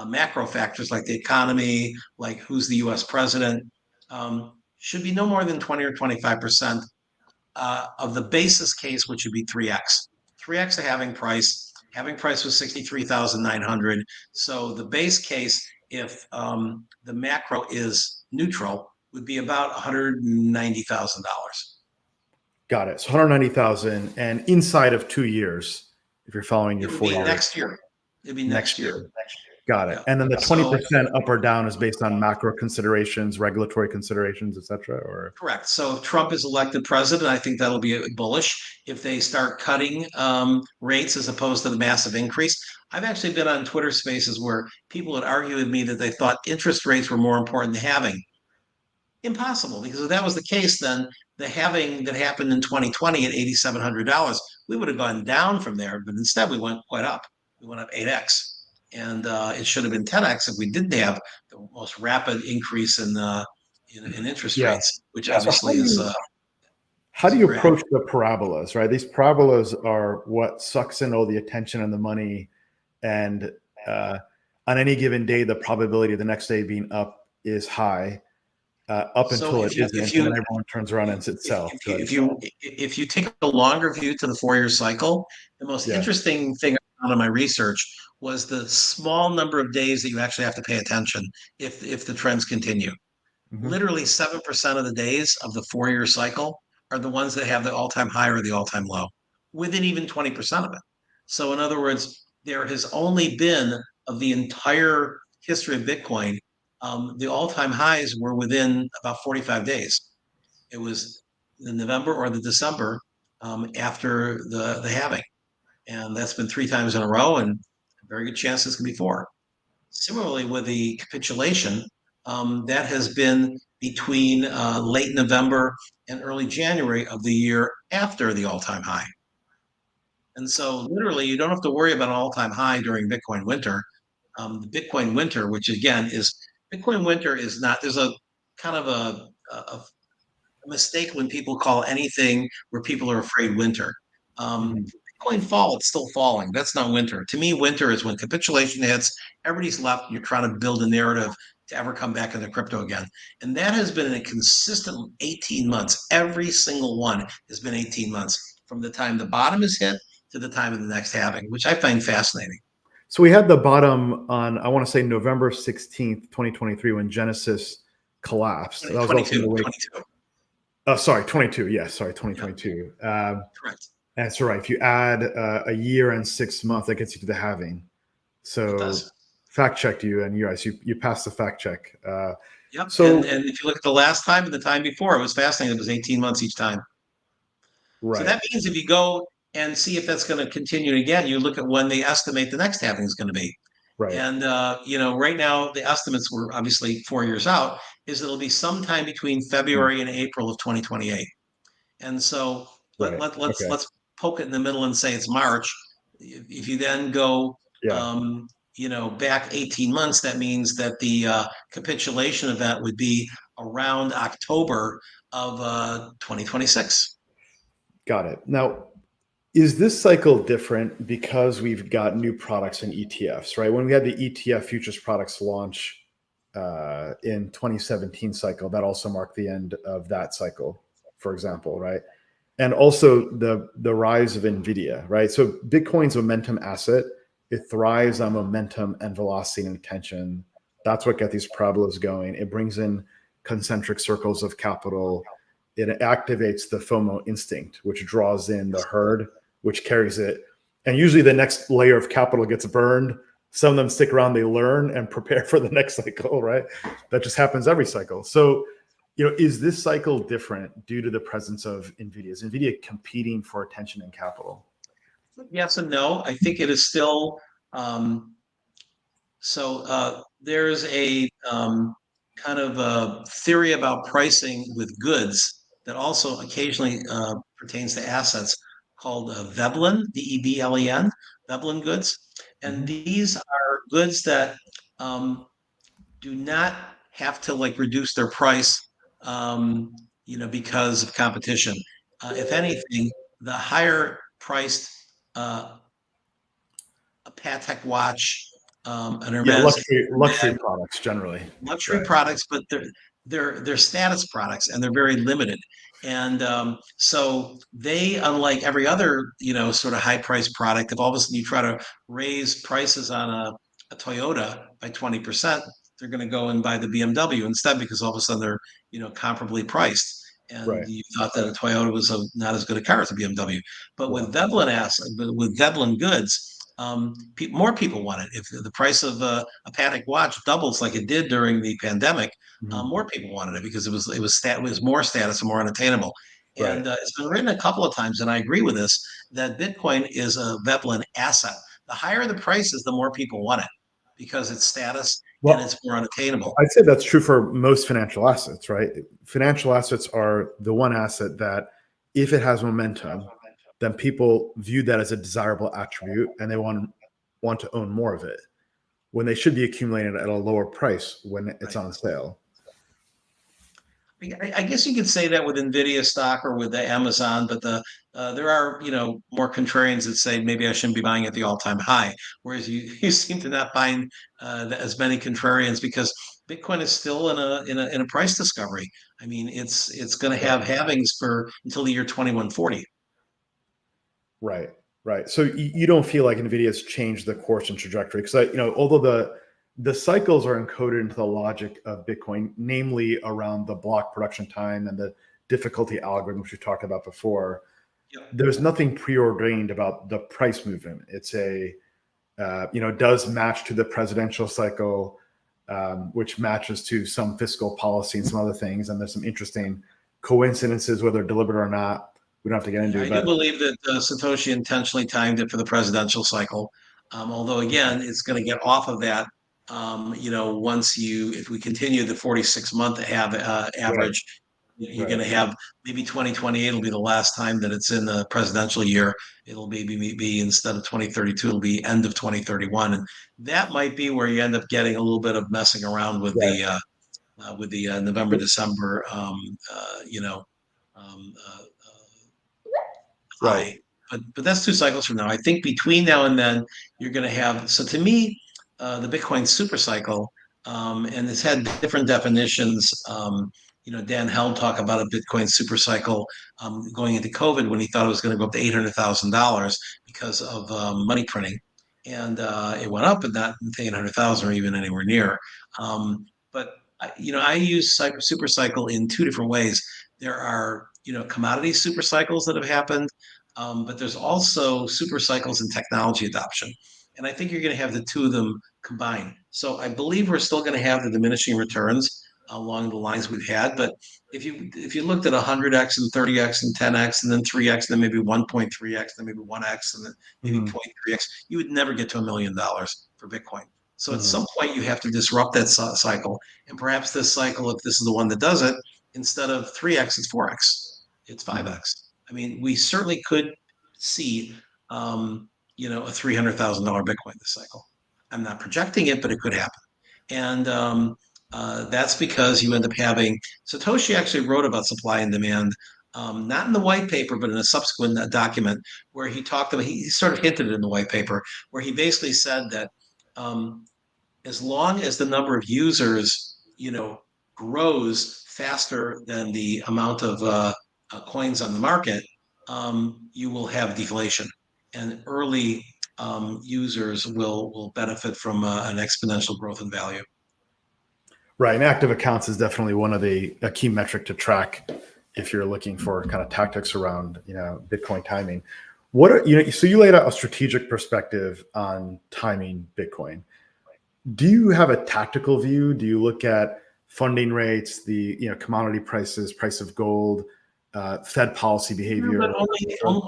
macro factors like the economy, like who's the US president, should be no more than 20 or 25% of the basis case, which would be 3x. 3x the halving price. Halving price was 63,900. So the base case, if the macro is neutral, would be about $190,000. Got it. So 190,000, and inside of 2 years, if you're following your 4 years. Next year. It'd be next year. Got it. Yeah. And then the 20% up or down is based on macro considerations, regulatory considerations, et cetera, or? Correct. So if Trump is elected president, I think that'll be bullish. If they start cutting rates as opposed to the massive increase. I've actually been on Twitter spaces where people would argue with me that they thought interest rates were more important than halving. Impossible, because if that was the case, then the halving that happened in 2020 at $8,700, we would have gone down from there, but instead we went quite up. We went up 8x. And it should have been 10x if we didn't have the most rapid increase in interest rates, which obviously is. How do you approach the parabolas, right? These parabolas are what sucks in all the attention and the money, and on any given day, the probability of the next day being up is high, up until it isn't, and then everyone turns around and it's itself. If you take a longer view to the 4-year cycle, the most interesting thing I found in my research was the small number of days that you actually have to pay attention if the trends continue. Literally 7% of the days of the 4-year cycle are the ones that have the all-time high or the all-time low, within even 20% of it. So in other words, there has only been, of the entire history of Bitcoin, the all-time highs were within about 45 days. It was the November or the December after the halving. And that's been 3 times in a row, and a very good chance it's going to be 4. Similarly, with the capitulation, that has been between late November and early January of the year after the all-time high. And so literally, you don't have to worry about an all-time high during Bitcoin winter. The Bitcoin winter, which again is Bitcoin winter, is not, there's a kind of a mistake when people call anything where people are afraid winter. Bitcoin Bitcoin fall, it's still falling. That's not winter. To me, winter is when capitulation hits, everybody's left, you're trying to build a narrative to ever come back into crypto again. And that has been a consistent 18 months. Every single one has been 18 months from the time the bottom is hit to the time of the next halving, which I find fascinating. So we had the bottom on, I want to say November 16th, 2023, when Genesis collapsed. That was also in 22, the wake. 22. Sorry, 22. Yes, sorry, Yeah, 2022. correct. That's right. If you add a year and 6 months, that gets you to the halving. It So does. fact checked you, and you passed the fact check. Yep. So And if you look at the last time and the time before, it was fascinating. It was 18 months each time. So right, that means if you go and see if that's going to continue again, you look at when they estimate the next halving is going to be. right, And right now the estimates were obviously 4 years out. Is it'll be sometime between mm, February and April of 2028. And so right. Okay, let's poke it in the middle and say it's March. If you then go yeah, back 18 months, that means that the capitulation event would be around October of 2026. got it. Now, is this cycle different because we've got new products in ETFs, right? When we had the ETF futures products launch in 2017 cycle, that also marked the end of that cycle, for example, right? And also the rise of Nvidia, right? So Bitcoin's a momentum asset. It thrives on momentum and velocity and attention. That's what got these parabolas going. It brings in concentric circles of capital. It activates the FOMO instinct, which draws in the herd, which carries it. And usually the next layer of capital gets burned. Some of them stick around, they learn and prepare for the next cycle, right? That just happens every cycle. So, is this cycle different due to the presence of NVIDIA? Is NVIDIA competing for attention and capital? Yes and no. I think it is still there's a kind of a theory about pricing with goods that also occasionally pertains to assets called Veblen, Veblen, Veblen goods. And Mhm. these are goods that do not have to like reduce their price, because of competition. If anything, the higher priced uh, a Patek watch, an Yeah, Hermes luxury bag, products generally. luxury Right. products, but they're status products and they're very limited. And so they, unlike every other sort of high price product, if all of a sudden you try to raise prices on a Toyota by 20%, they're going to go and buy the BMW instead because all of a sudden they're comparably priced. And Right. you thought that a Toyota was not as good a car as a BMW, but Yeah. with Veblen goods, more people want it. If the price of a Patek watch doubles like it did during the pandemic, Mhm. more people wanted it because it was more status and more unattainable. Right. And it's been written a couple of times, and I agree with this that Bitcoin is a Veblen asset. The higher the prices, the more people want it because it's status and Well, it's more unattainable. I'd say that's true for most financial assets, right? Financial assets are the one asset that, if it has momentum, then people view that as a desirable attribute and they want to own more of it when they should be accumulated at a lower price when it's Right. on sale. I guess you could say that with Nvidia stock or with the Amazon, but there are more contrarians that say maybe I shouldn't be buying at the all-time high. Whereas you seem to not find as many contrarians because Bitcoin is still in a price discovery. I mean, it's going to Right. have halvings for until the year 2140. Right. Right. So you don't feel like NVIDIA's changed the course and trajectory because although the cycles are encoded into the logic of Bitcoin, namely around the block production time and the difficulty algorithm, which we talked about before, Yep. there's nothing preordained about the price movement. It's does match to the presidential cycle, which matches to some fiscal policy and some other things. And there's some interesting coincidences, whether deliberate or not. We don't have to get into, I do but believe that Satoshi intentionally timed it for the presidential cycle. Although again, it's going to get off of that. If we continue the 46-month right, average, you're going right, to have maybe 2028 will be the last time that it's in the presidential year. It'll be instead of 2032, it'll be end of 2031, and that might be where you end up getting a little bit of messing around right, with the November December um, uh, right. high. but that's 2 cycles from now. I think between now and then, you're going to have. So to me, the Bitcoin super cycle, and it's had different definitions. Dan Held talked about a Bitcoin super cycle going into COVID when he thought it was going to go up to $800,000 because of money printing, and it went up, but not 800,000 or even anywhere near. But I use super cycle in two different ways. There are commodity super cycles that have happened, but there's also super cycles in technology adoption. And I think you're going to have the two of them combined. So I believe we're still going to have the diminishing returns along the lines we've had. But if you looked at 100x and 30x and 10x and then 3x, then maybe 1.3x, then maybe 1x, and then maybe Mhm. 0.3x, you would never get to $1 million for Bitcoin. So at Mhm. some point, you have to disrupt that cycle. And perhaps this cycle, if this is the one that does it, instead of 3x, it's 4x, it's Mhm. 5x. I mean, we certainly could see, a $300,000 Bitcoin this cycle. I'm not projecting it, but it could happen. And that's because you end up having Satoshi actually wrote about supply and demand, not in the white paper, but in a subsequent document where he talked about, he sort of hinted it in the white paper, where he basically said that um, as long as the number of users, grows faster than the amount of coins on the market, you will have deflation, and early users will benefit from an exponential growth in value. Right. And active accounts is definitely one of a key metric to track if you're looking for kind of tactics around, Bitcoin timing. What are, so you laid out a strategic perspective on timing Bitcoin. Do you have a tactical view? Do you look at funding rates, the, commodity prices, price of gold, Fed policy No, but behavior, only etc.?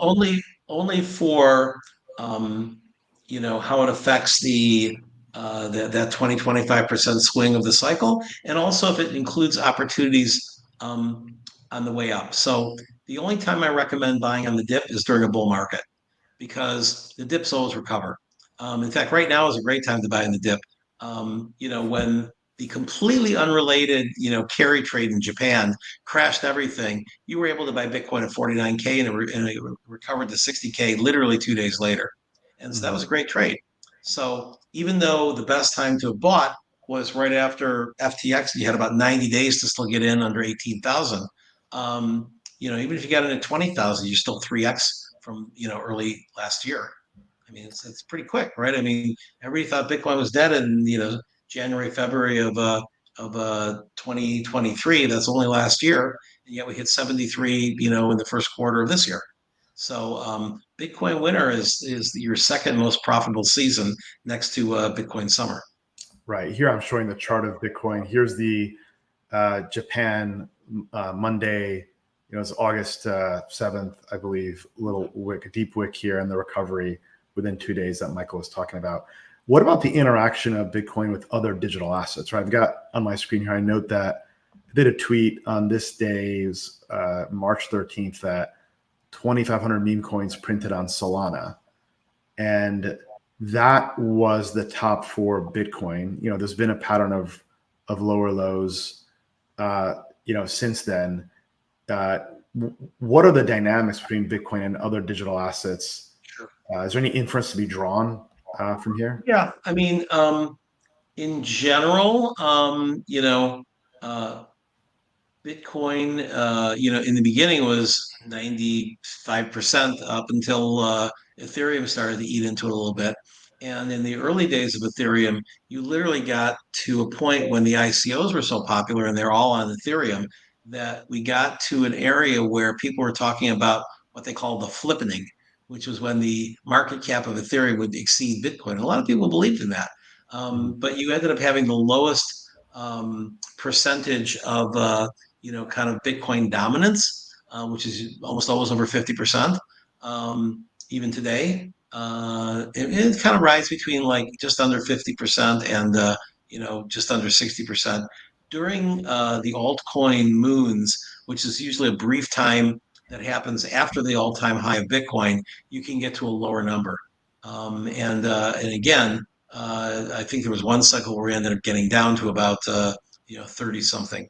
only for how it affects that 20-25% swing of the cycle, and also if it includes opportunities on the way up. So the only time I recommend buying on the dip is during a bull market, because the dips always recover. In fact, right now is a great time to buy in the dip. When the completely unrelated, carry trade in Japan crashed everything, you were able to buy Bitcoin at 49K, and it recovered to 60K literally 2 days later. And so that Mhm. was a great trade. So even though the best time to have bought was right after FTX, and you had about 90 days to still get in under 18,000. Even if you got in at 20,000, you're still 3x from early last year. I mean, it's pretty quick, right? I mean, everybody thought Bitcoin was dead in January, February of 2023. That's only last year, and yet we hit 73, in the first quarter of this year. So Bitcoin winter is your second most profitable season, next to Bitcoin summer. Right. Here I'm showing the chart of Bitcoin. Here's the Japan Monday. It's August 7th, I believe. Little wick, deep wick here, and the recovery within 2 days that Michael was talking about. What about the interaction of Bitcoin with other digital assets? Right. I've got on my screen here. I note that I did a tweet on this day's March 13th that 2,500 meme coins printed on Solana, and that was the top for Bitcoin. There's been a pattern of lower lows, since then. Uh, what are the dynamics between Bitcoin and other digital assets? Sure. Is there any inference to be drawn from here? Yeah, I mean, in general, uh, Bitcoin, in the beginning was 95% up until Ethereum started to eat into it a little bit. And in the early days of Ethereum, you literally got to a point when the ICOs were so popular and they're all on Ethereum, that we got to an area where people were talking about what they call the flippening, which was when the market cap of Ethereum would exceed Bitcoin. And a lot of people believed in that. Mhm. But you ended up having the lowest percentage of kind of Bitcoin dominance, which is almost always over 50%, even today. It kind of rides between like just under 50% and, just under 60%. During the altcoin moons, which is usually a brief time that happens after the all-time high of Bitcoin, you can get to a lower number. And again, I think there was one cycle where we ended up getting down to about 30 something.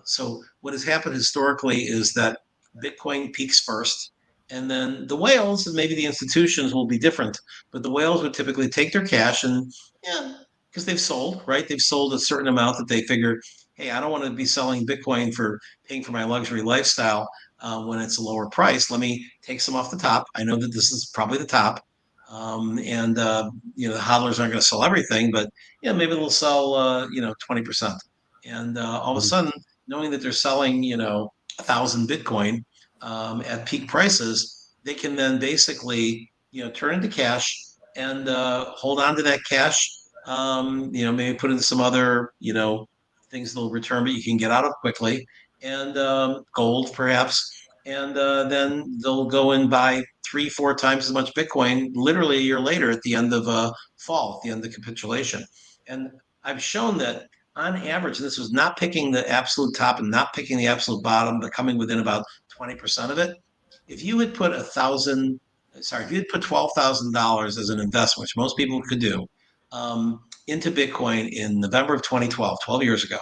So what has happened historically is that Bitcoin peaks first, And then the whales and maybe the institutions will be different, but the whales would typically take their cash and, yeah, because they've sold, right? They've sold a certain amount that they figure, hey, I don't want to be selling Bitcoin for paying for my luxury lifestyle when it's a lower price. Let me take some off the top. I know that this is probably the top. And the hodlers aren't going to sell everything, but maybe they'll sell 20%. And all of a sudden, knowing that they're selling 1,000 Bitcoin at peak prices, they can then basically turn into cash and hold on to that cash. Maybe put in some other things that'll return, but you can get out of quickly, and gold perhaps, and then they'll go and buy 3-4 times as much Bitcoin literally a year later at the end of fall, at the end of capitulation. And I've shown that on average, and this was not picking the absolute top and not picking the absolute bottom, but coming within about 20% of it. If you had put if you had put $12,000 as an investment, which most people could do, into Bitcoin in November of 2012, 12 years ago,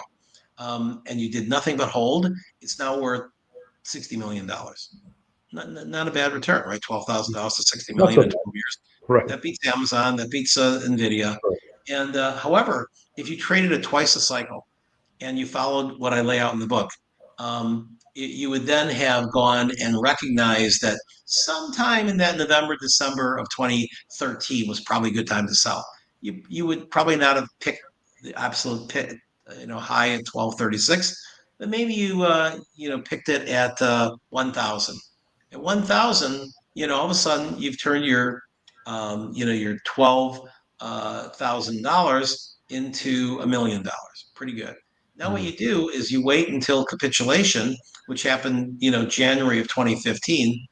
and you did nothing but hold, it's now worth $60 million. Not a bad return, right? $12,000 to 60 Not million so in bad. 12 years. Right. That beats Amazon, that beats Nvidia. Right. And however, if you traded it twice a cycle, and you followed what I lay out in the book, you would then have gone and recognized that sometime in that November, December of 2013 was probably a good time to sell. You would probably not have picked the absolute high at 1236, but maybe you picked it at 1,000. At 1,000, all of a sudden you've turned your $12,000 into $1 million. Pretty good. Now what you do is you wait until capitulation, which happened, January of 2015.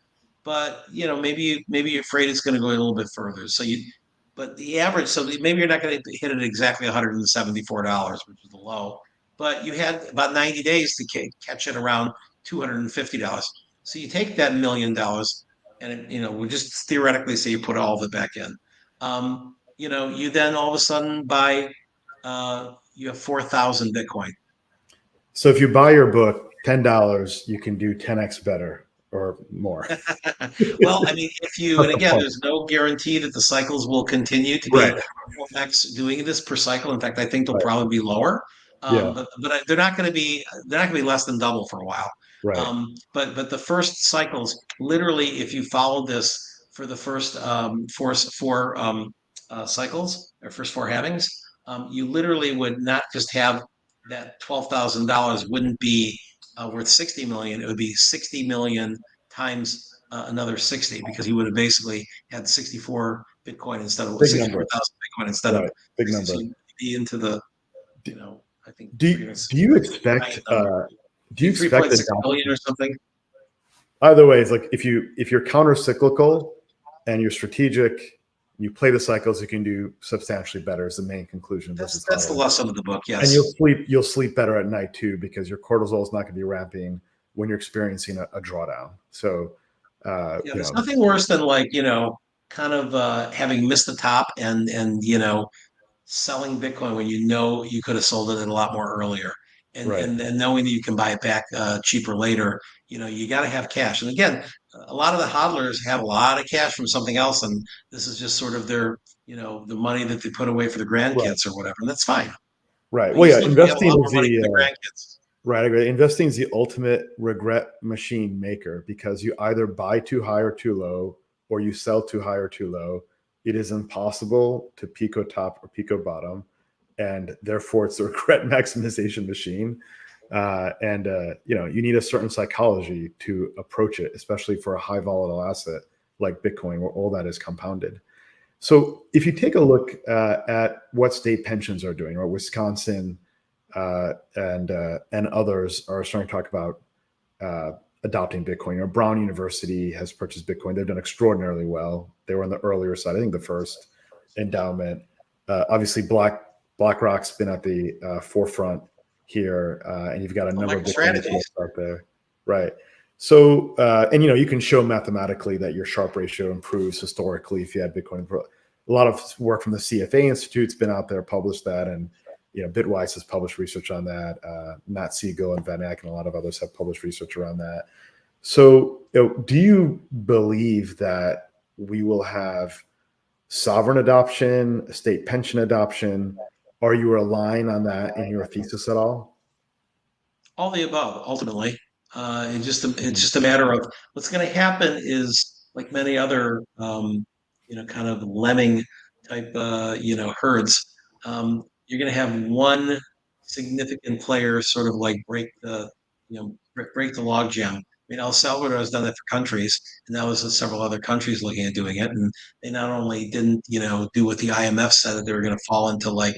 But maybe you're afraid it's going to go a little bit further. But the average, so maybe you're not going to hit it exactly $174, which is the low. But you had about 90 days to catch it around $250. So you take that $1 million, and we'll just theoretically say you put all of it back in. You then all of a sudden buy you have 4,000 Bitcoin. So if you buy your book $10, you can do 10x better or more. Well, I mean, and again, there's no guarantee that the cycles will continue to Right. be 4x doing this per cycle. In fact, I think they'll Right. probably be lower. Yeah. But they're not going to be less than double for a while. Right. But the first cycles, literally, if you follow this for the first four cycles or first four halvings, you literally would not just have that $12,000 wouldn't be worth 60 million. It would be 60 million times another 60, because he would have basically had 64 Bitcoin instead of Big number. 64,000 Bitcoin instead Right. of Big 60. number. So you'd be into the, Do, I think do you expect do you expect 3.6 billion or something? Either way, it's like if you're counter cyclical and you're strategic, you play the cycles, you can do substantially better is the main conclusion. That's the lesson of the book. Yes. And you'll sleep better at night too, because your cortisol is not going to be ramping when you're experiencing a drawdown. So there's nothing worse than kind of having missed the top and selling Bitcoin when you could have sold it a lot more earlier, and right. and knowing that you can buy it back cheaper later. You got to have cash. And again, a lot of the hodlers have a lot of cash from something else, and this is just sort of their the money that they put away for the grandkids or whatever, and that's fine. Right. We Well, yeah, usually have a investing lot is more money for the grandkids. Right, I agree. Investing is the ultimate regret machine maker, because you either buy too high or too low, or you sell too high or too low. It is impossible to pico top or pico bottom, and therefore it's a regret maximization machine. You need a certain psychology to approach it, especially for a high volatile asset like Bitcoin, where all that is compounded. So if you take a look at what state pensions are doing, or Wisconsin, and others are starting to talk about adopting Bitcoin. Brown University has purchased Bitcoin. They've done extraordinarily well. They were on the earlier side, I think the first endowment. Obviously, BlackRock's been at the forefront here, and you've got a number of Bitcoin out there, right? So, you can show mathematically that your Sharpe ratio improves historically if you had Bitcoin. A lot of work from the CFA Institute's been out there, published that, and Bitwise has published research on that. Matt Siegel and Van Eck and a lot of others have published research around that. So, do you believe that we will have sovereign adoption, state pension adoption? Are you relying on that in your thesis at all? All the above, ultimately. It's Mhm. just a matter of what's going to happen is like many other, kind of lemming type, herds. You're going to have one significant player sort of like break the log jam. I mean, El Salvador has done that for countries, and now there's several other countries looking at doing it. And they not only didn't, do what the IMF said that they were going to fall into like,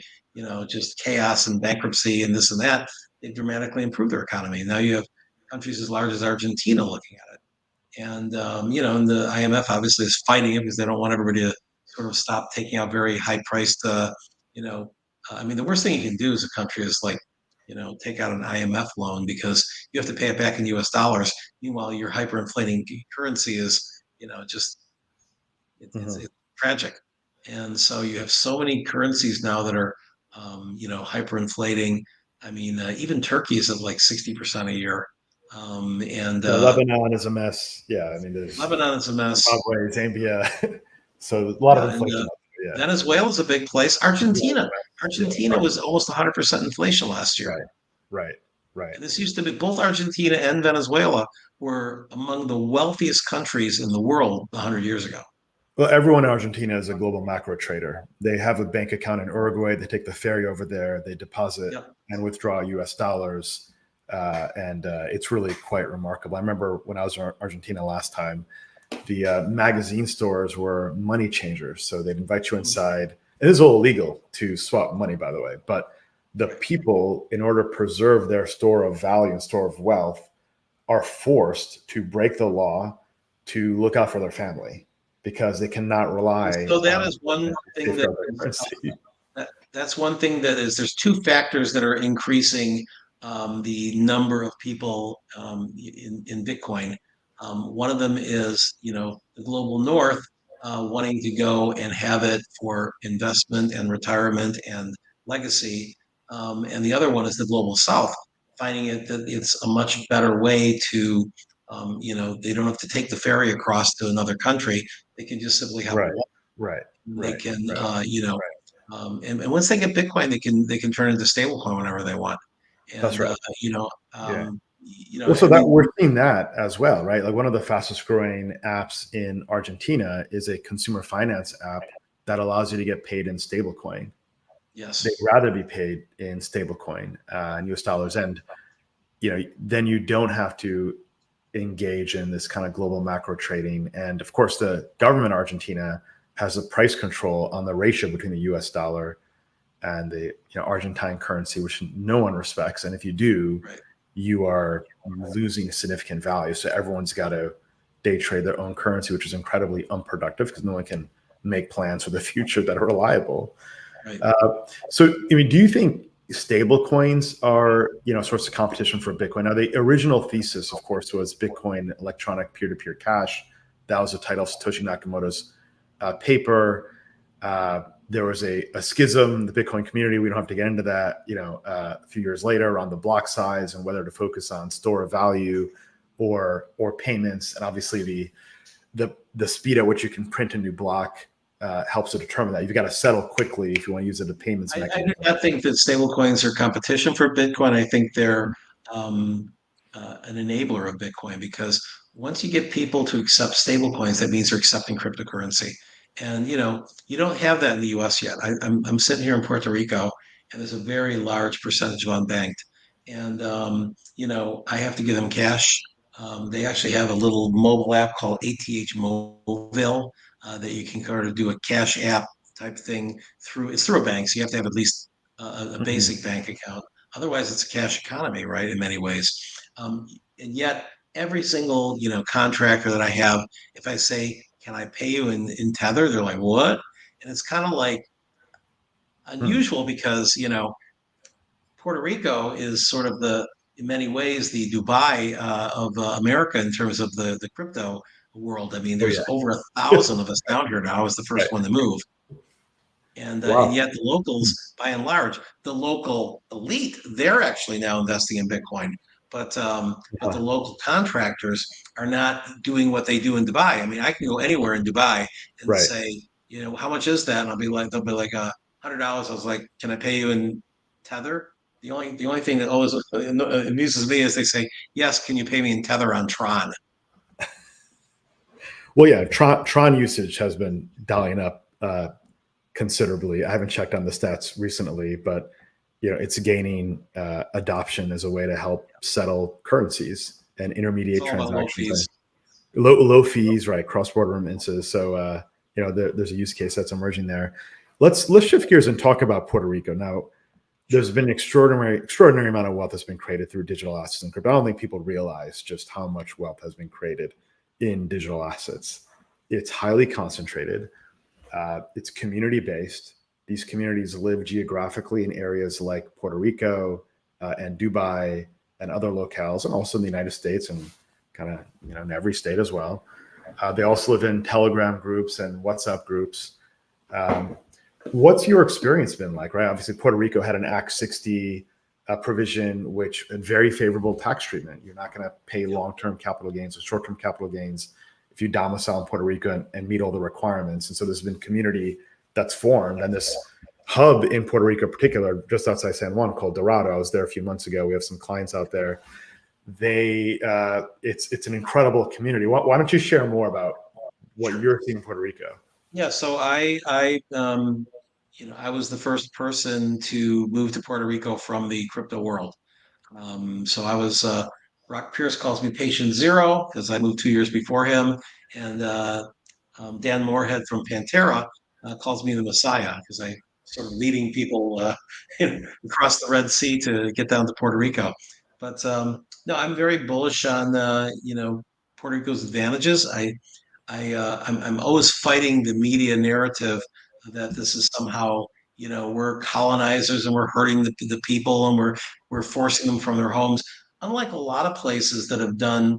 just chaos and bankruptcy and this and that. They dramatically improved their economy. Now you have countries as large as Argentina looking at it. And, and the IMF obviously is fighting it because they don't want everybody to sort of stop taking out very high priced, you know, I mean, the worst thing you can do as a country is like, take out an IMF loan because you have to pay it back in US dollars. Meanwhile, your hyperinflating currency is, just Mhm. it's tragic. And so you have so many currencies now that are, hyperinflating. I mean, even Turkey is at like 60% a year. And Yeah, Lebanon is a mess. Yeah, I mean, there's Lebanon is a mess. Zimbabwe, Zambia. So a lot of Yeah. And inflation. Yeah. Venezuela is a big place. Yeah. Yeah. Argentina was almost 100% inflation last year. Right. Right. Right. And this used to be both Argentina and Venezuela were among the wealthiest countries in the world 100 years ago. Well, everyone in Argentina is a global macro trader. They have a bank account in Uruguay. They take the ferry over there. They deposit Yep. and withdraw US dollars. And it's really quite remarkable. I remember when I was in Argentina last time, the magazine stores were money changers. So they'd invite you inside. It is all illegal to swap money, by the way. But the Right. people, in order to preserve their store of value and store of wealth, are forced to break the law to look out for their family because they cannot rely So that on is one to thing that safeguard their is currency. that's one thing that is there's two factors that are increasing the number of people in Bitcoin. One of them is the global north wanting to go and have it for investment and retirement and legacy, and the other one is the global south finding it that it's a much better way to they don't have to take the ferry across to another country. They can just simply have Right, one. right, They right, can right. and once they get Bitcoin, they can turn it into stablecoin whenever they want. That's And right. Yeah. Well, so I that mean, we're seeing that as well, right? Like one of the fastest growing apps in Argentina is a consumer finance app that allows you to get paid in stablecoin. They'd yes, rather be paid in stablecoin and US dollars. And then you don't have to engage in this kind of global macro trading. And of course, the government of Argentina has a price control on the ratio between the US dollar and the Argentine currency, which no one respects. And if you do, right, you are losing significant value. So everyone's got to day trade their own currency, which is incredibly unproductive because no one can make plans for the future that are reliable. right. Uh, so, I mean, do you think stable coins are, source of competition for Bitcoin? Now, the original thesis, of course, was Bitcoin electronic peer-to-peer cash. That was the title of Satoshi Nakamoto's paper. There was a schism in the Bitcoin community. We don't have to get into that, a few years later around the block size and whether to focus on store of value or payments. And obviously the speed at which you can print a new block helps to determine that. You've got to settle quickly if you want to use it as a payments I do mechanism. not think that stablecoins are competition for Bitcoin. I think they're um, an enabler of Bitcoin because once you get people to accept stablecoins, that means they're accepting cryptocurrency. And you don't have that in the U.S. yet. I'm sitting here in Puerto Rico, and there's a very large percentage of unbanked. And I have to give them cash. They actually have a little mobile app called ATH Mobile that you can kind of do a cash app type thing through a bank, so you have to have at least a Mhm. basic bank account. Otherwise, it's a cash economy, right? In many ways, and yet every single contractor that I have, if I say, "Can I pay you in Tether?" They're like, "What?" And it's kind of like Hmm. unusual because Puerto Rico is sort of in many ways the Dubai of America in terms of the crypto world. I mean, Oh there's yeah. over 1,000 of us down here now. I was the Right. first one to move. And Wow. yet the locals, by and large, the local elite, they're actually now investing in Bitcoin. but the local contractors are not doing what they do in Dubai. I mean, I can go anywhere in Dubai and Right. say, how much is that? And they'll be like, $100. I was like, can I pay you in Tether? The only thing that always amuses me is they say, yes, can you pay me in Tether on Tron? Well, yeah, Tron usage has been dialing up considerably. I haven't checked on the stats recently, but it's gaining adoption as a way to help settle currencies and It's intermediate all about low transactions. fees. Low fees, right? Cross-border remittances. So there's a use case that's emerging there. Let's shift gears and talk about Puerto Rico now. There's been extraordinary amount of wealth that's been created through digital assets and crypto. I don't think people realize just how much wealth has been created in digital assets. It's highly concentrated. It's community based. These communities live geographically in areas like Puerto Rico and Dubai and other locales, and also in the United States and kind of in every state as well. They also live in Telegram groups and WhatsApp groups. What's your experience been like, right? Obviously, Puerto Rico had an Act 60 provision, which a very favorable tax treatment. You're not going to pay long-term capital gains or short-term capital gains if you domicile in Puerto Rico and meet all the requirements. And so there's been community that's formed, and this hub in Puerto Rico, in particular, just outside San Juan, called Dorado. I was there a few months ago. We have some clients out there. It's an incredible community. Why don't you share more about what you're seeing in Puerto Rico? Yeah, so I was the first person to move to Puerto Rico from the crypto world. So I was Rock Pierce calls me patient zero because I moved 2 years before him, and Dan Moorhead from Pantera calls me the Messiah because I sort of leading people across the Red Sea to get down to Puerto Rico. But no, I'm very bullish on Puerto Rico's advantages. I'm always fighting the media narrative that this is somehow, we're colonizers and we're hurting the people and we're forcing them from their homes. Unlike a lot of places that have done,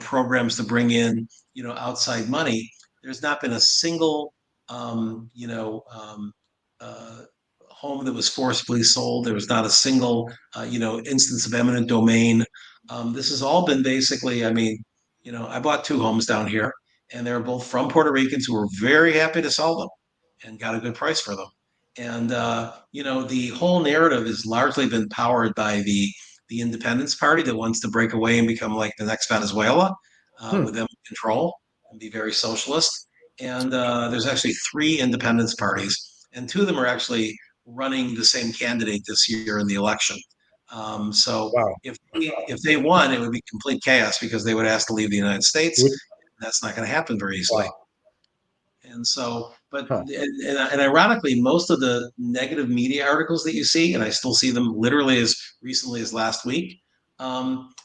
programs to bring in, outside money, there's not been a single, uh, home that was forcibly sold. There was not a single, instance of eminent domain. This has all been basically, I mean, I bought two homes down here and they were both from Puerto Ricans who were very happy to sell them and got a good price for them. And the whole narrative has largely been powered by the Independence Party that wants to break away and become like the next Venezuela, with them in control and be very socialist. And there's actually three independence parties, and two of them are actually running the same candidate this year in the election. So Wow. if they won, it would be complete chaos because they would ask to leave the United States. That's not going to happen very easily. Wow. And so, but Huh. and ironically, most of the negative media articles that you see, and I still see them literally as recently as last week,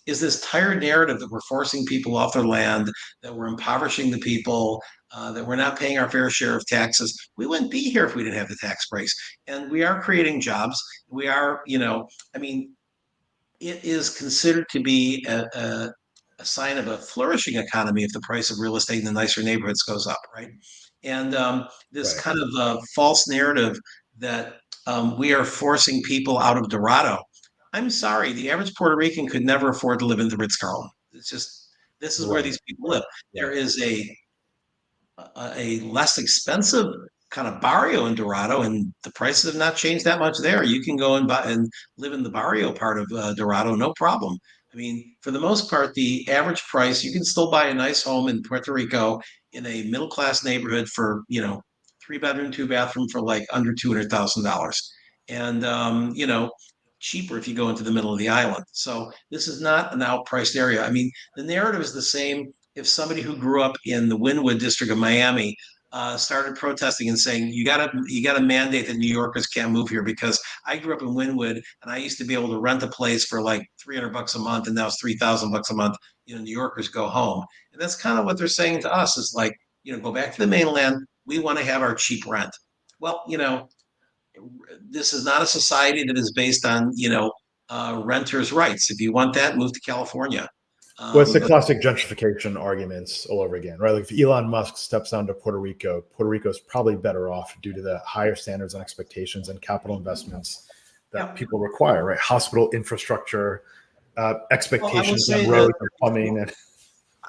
is this tired narrative that we're forcing people off their land, that we're impoverishing the people, that we're not paying our fair share of taxes. We wouldn't be here if we didn't have the tax breaks, and we are creating jobs. We are, I mean, it is considered to be a sign of a flourishing economy if the price of real estate in the nicer neighborhoods goes up, right? And this Right. kind of false narrative that we are forcing people out of Dorado. I'm sorry, the average Puerto Rican could never afford to live in the Ritz-Carlton. It's just, this is where Right. these people live. There is a less expensive kind of barrio in Dorado, and the prices have not changed that much there. You can go and buy and live in the barrio part of Dorado, no problem. I mean, for the most part, the average price you can still buy a nice home in Puerto Rico in a middle class neighborhood for 3 bedroom, 2 bathroom for like under $200,000, and cheaper if you go into the middle of the island. So this is not an outpriced area. I mean, the narrative is the same if somebody who grew up in the Wynwood district of Miami started protesting and saying you got to mandate that New Yorkers can't move here because I grew up in Wynwood and I used to be able to rent a place for like $300 a month and now it's $3,000 a month. New Yorkers go home, and that's kind of what they're saying to us is like, go back to the mainland. We want to have our cheap rent. Well, this is not a society that is based on renters' rights. If you want that, move to California. Well, it's the But classic gentrification arguments all over again, right? Like if Elon Musk steps down to Puerto Rico is probably better off due to the higher standards and expectations and capital investments that yeah, people require, right? Hospital infrastructure, Well, I will expectations on say that roads and plumbing and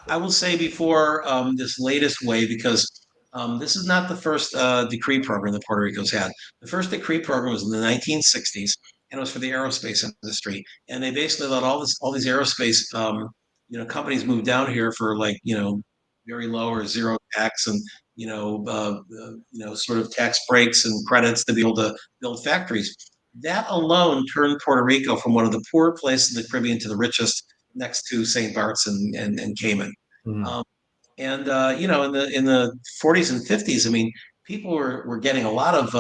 I will say before this latest wave, because this is not the first decree program that Puerto Rico's had. The first decree program was in the 1960s, and it was for the aerospace industry. And they basically let all these aerospace companies move down here for like very low or zero tax and sort of tax breaks and credits to be able to build factories. That alone turned Puerto Rico from one of the poor places in the Caribbean to the richest next to St. Bart's and Cayman. mm, Um, and in the 40s and 50s, I mean, people were getting a lot of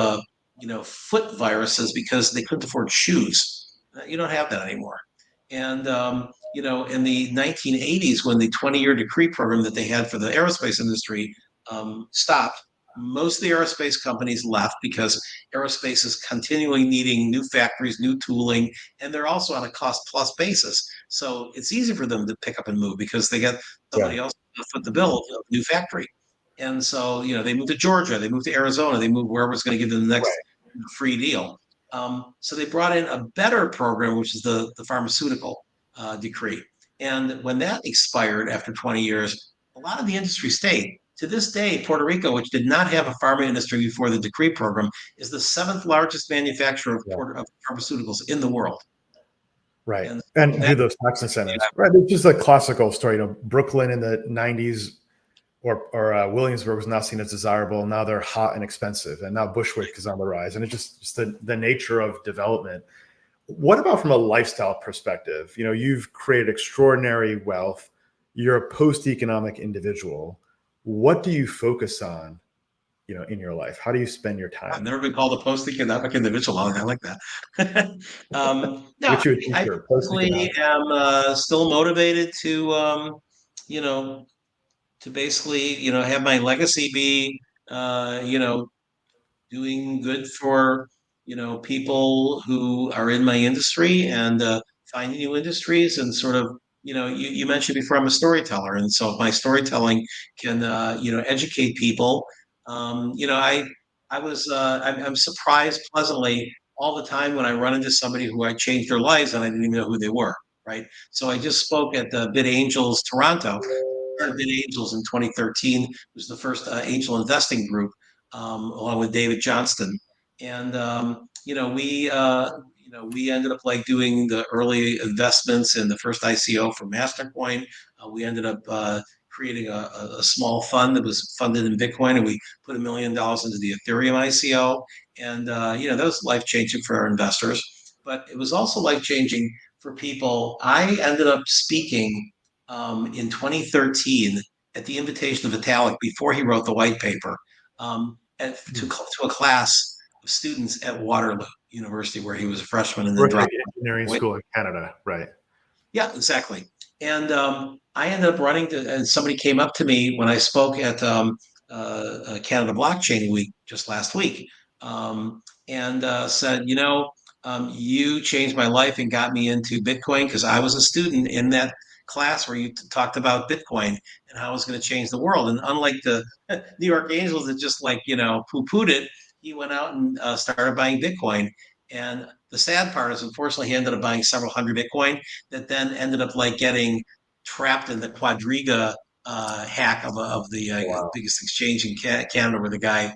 foot viruses because they couldn't afford shoes. You don't have that anymore. And in the 1980s, when the 20-year decree program that they had for the aerospace industry stopped, most of the aerospace companies left because aerospace is continually needing new factories, new tooling, and they're also on a cost plus basis. So it's easy for them to pick up and move because they get yeah, somebody else to foot the bill of a new factory. And so, they moved to Georgia, they moved to Arizona, they moved wherever was going to give them the next right, free deal. So they brought in a better program, which is the pharmaceutical decree. And when that expired after 20 years, a lot of the industry stayed. To this day, Puerto Rico, which did not have a pharma industry before the decree program, is the seventh largest manufacturer yeah, of pharmaceuticals in the world. right. And And that, do those tax incentives, right? It's just a classical story. Brooklyn in the '90s or Williamsburg was not seen as desirable. Now they're hot and expensive, and now Bushwick is on the rise. And it's just the nature of development. What about from a lifestyle perspective? You've created extraordinary wealth. You're a post-economic individual. What do you focus on, in your life? How do you spend your I've time? never been called a post-economic individual. I like that. No, Get you a I t-shirt, basically post-economic. am still motivated you know, to basically, have my legacy be, doing good for people who are in my industry and finding new industries and sort of you mentioned before I'm a storyteller, and so if my storytelling can educate people. I'm surprised pleasantly all the time when I run into somebody who I changed their lives and I didn't even know who they were, right? So I just spoke at the Bid Angels Toronto. Bid Angels in 2013. It was the first angel investing group, along with David Johnston. And we ended up like doing the early investments in the first ICO for Mastercoin. We ended up creating a small fund that was funded in Bitcoin, and we put $1 million into the Ethereum ICO. And that was life changing for our investors, but it was also life changing for people. I ended up speaking in 2013 at the invitation of Vitalik before he wrote the white paper, to a class of students at Waterloo University where he was a freshman and then Berkeley dropped Engineering out. School in Canada, right? Yeah, exactly. And I ended up running to, and somebody came up to me when I spoke at Canada Blockchain Week just last week, and said, you changed my life and got me into Bitcoin because I was a student in that class where you talked about Bitcoin and how it was going to change the world. And unlike the New York Angels that just like, poo-pooed it, he went out and started buying Bitcoin. And the sad part is, unfortunately, he ended up buying several hundred Bitcoin that then ended up like getting trapped in the Quadriga hack of the Wow. biggest exchange in Canada, where the guy,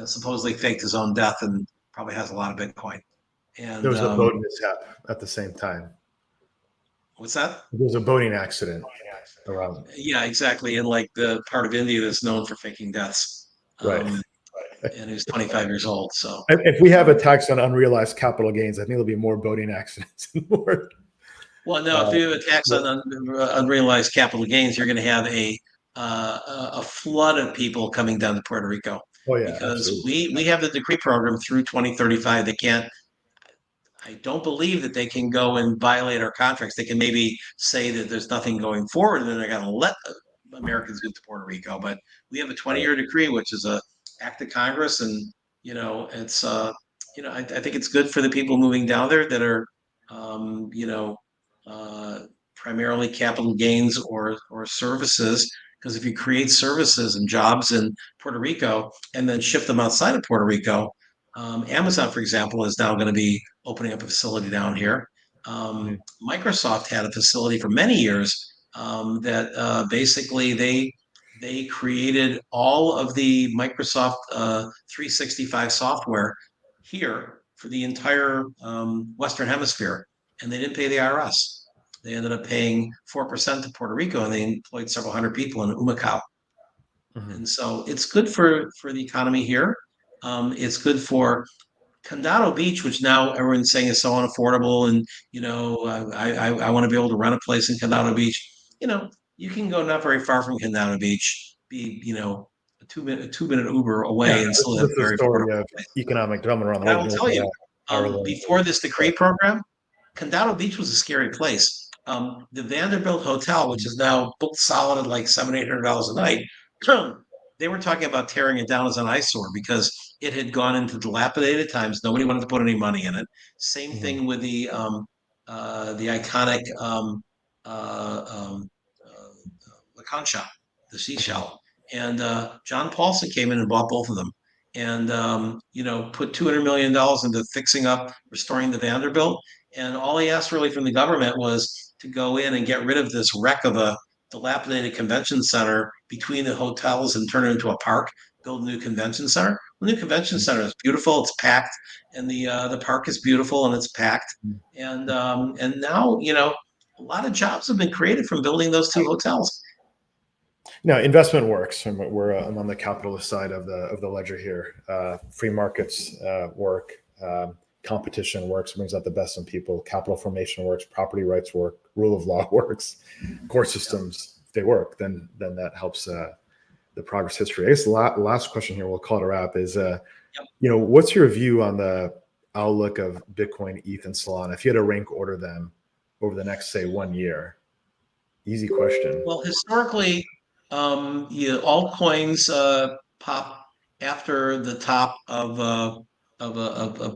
supposedly faked his own death and probably has a lot of Bitcoin. There And was a boat mishap at the same time. what's that? There was a boating accident around. Yeah, exactly. In like the part of India that's known for faking deaths. Right. And he was 25 years old. So, If we have a tax on unrealized capital gains, I think there'll be more boating accidents and more. well, no, if Uh, you have a tax on unrealized capital gains, you're going to have a flood of people coming down to Puerto Rico oh yeah, because absolutely. we have the decree program through 2035. They can't. I don't believe that they can go and violate our contracts. They can maybe say that there's nothing going forward, and then they're going to let Americans move to Puerto Rico. But we have a Right. 20-year decree, which is a act of Congress, and it's I think it's good for the people moving down there that are um, you know uh, primarily capital gains or services. Because if you create services and jobs in Puerto Rico and then ship them outside of Puerto Rico, Amazon, for example, is now going to be opening up a facility down here. Microsoft had a facility for many years that basically they created all of the Microsoft 365 software here for the entire Western Hemisphere, and they didn't pay the IRS. They ended up paying 4% to Puerto Rico, and they employed several hundred people in Humacao. Mhm. And so it's good for the economy here. It's good for Condado Beach, which now everyone's saying is so unaffordable, and I want to be able to rent a place in Condado Beach. You know, you can go not very far from Condado Beach, be a 2-minute Uber Yeah, away, and still this have is a the very story affordable of place. economic development around the But I world. will You look tell at you, Ireland. before this decree program, Condado Beach was a scary place. The Vanderbilt Hotel, which is now booked solid at like $700-800 a night, they were talking about tearing it down as an eyesore because it had gone into dilapidated times. Nobody wanted to put any money in it. Same Mhm. thing with the iconic La Concha, the Mhm. seashell. And John Paulson came in and bought both of them, and put $200 million into fixing up, restoring the Vanderbilt. And all he asked really from the government was to go in and get rid of this wreck of a dilapidated convention center between the hotels and turn it into a park, build a new convention center. The new convention center is beautiful, it's packed, and the park is beautiful and it's packed. And now, a lot of jobs have been created from building those two hotels. No, investment works. And I'm on the capitalist side of the ledger here. Free markets work. Competition works. Brings out the best in people. Capital formation works. Property rights work. Rule of law works. Core systems, if they work, then that helps the progress history. I guess the last question here, we'll call it a wrap. Is Yep. what's your view on the outlook of Bitcoin, ETH, and Solana? If you had to rank order them over the next, say, 1 year, easy question. Well, historically, altcoins pop after the top of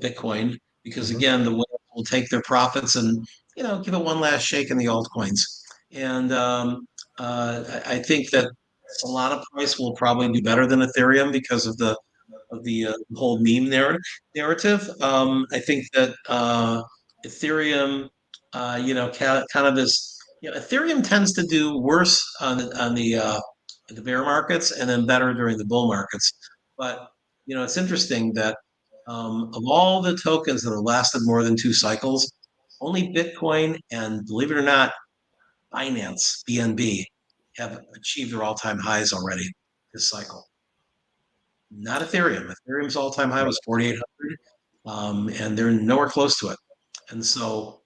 Bitcoin because Mhm. again, the whales will take their profits and give it one last shake in the altcoins. And I think that Solana price will probably do better than Ethereum because of the whole meme narrative. I think that Ethereum, kind of is, Ethereum tends to do worse on the bear markets and then better during the bull markets. But it's interesting that of all the tokens that have lasted more than 2 cycles, only Bitcoin and, believe it or not, Binance (BNB) have achieved their all-time highs already this cycle. Not Ethereum. Ethereum's all-time high was 4,800, and they're nowhere close to it. And so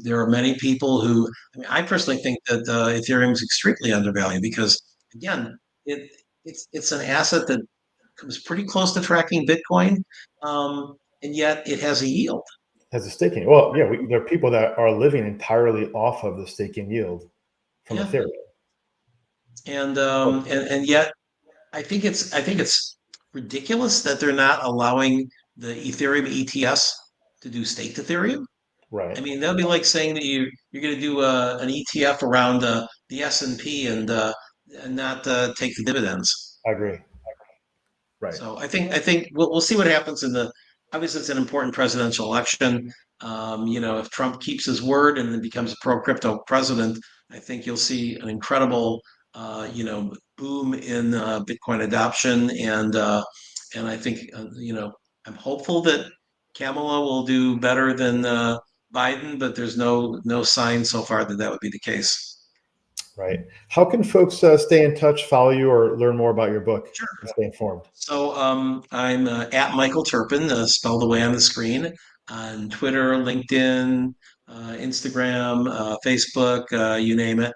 there are many people who, I personally think that Ethereum is extremely undervalued because, again, it's an asset that comes pretty close to tracking Bitcoin, and yet it has a yield. Has a staking. Well, yeah, there are people that are living entirely off of the staking yield from Yeah, Ethereum. and yet I think it's ridiculous that they're not allowing the Ethereum ETFs to do staked Ethereum. I Right. mean, that'd be like saying that you're going to do an ETF around the S&P and not take the dividends. I agree. Right. So I think we'll see what happens in the. Obviously, it's an important presidential election. If Trump keeps his word and then becomes a pro-crypto president, I think you'll see an incredible, boom in Bitcoin adoption, and I think I'm hopeful that Kamala will do better than Biden, but there's no sign so far that that would be the case. Right. How can folks stay in touch, follow you, or learn more about your book Sure. and stay informed? So I'm at Michael Terpin, spelled away on the screen, on Twitter, LinkedIn, Instagram, Facebook, you name it.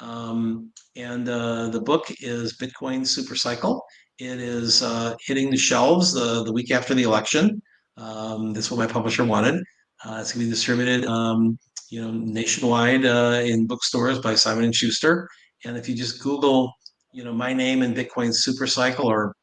And the book is Bitcoin Super Cycle. It is hitting the shelves the week after the election. That's what my publisher wanted. It's going to be distributed, nationwide in bookstores by Simon and Schuster. And if you just Google, my name and Bitcoin Super Cycle or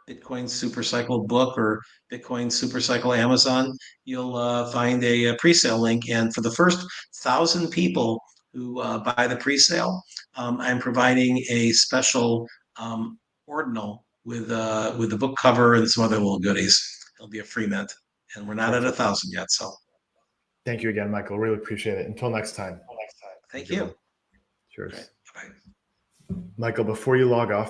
Bitcoin Super Cycle book or Bitcoin Super Cycle Amazon, you'll find a pre-sale link. And for the first 1,000 people who buy the pre-sale, I'm providing a special ordinal with the book cover and some other little goodies. It'll be a free mint, and we're not at Perfect. 1,000 yet. So Thank you again, Michael. Really appreciate it. Until next time. Thank you. Cheers. Right. Bye. Michael, before you log off,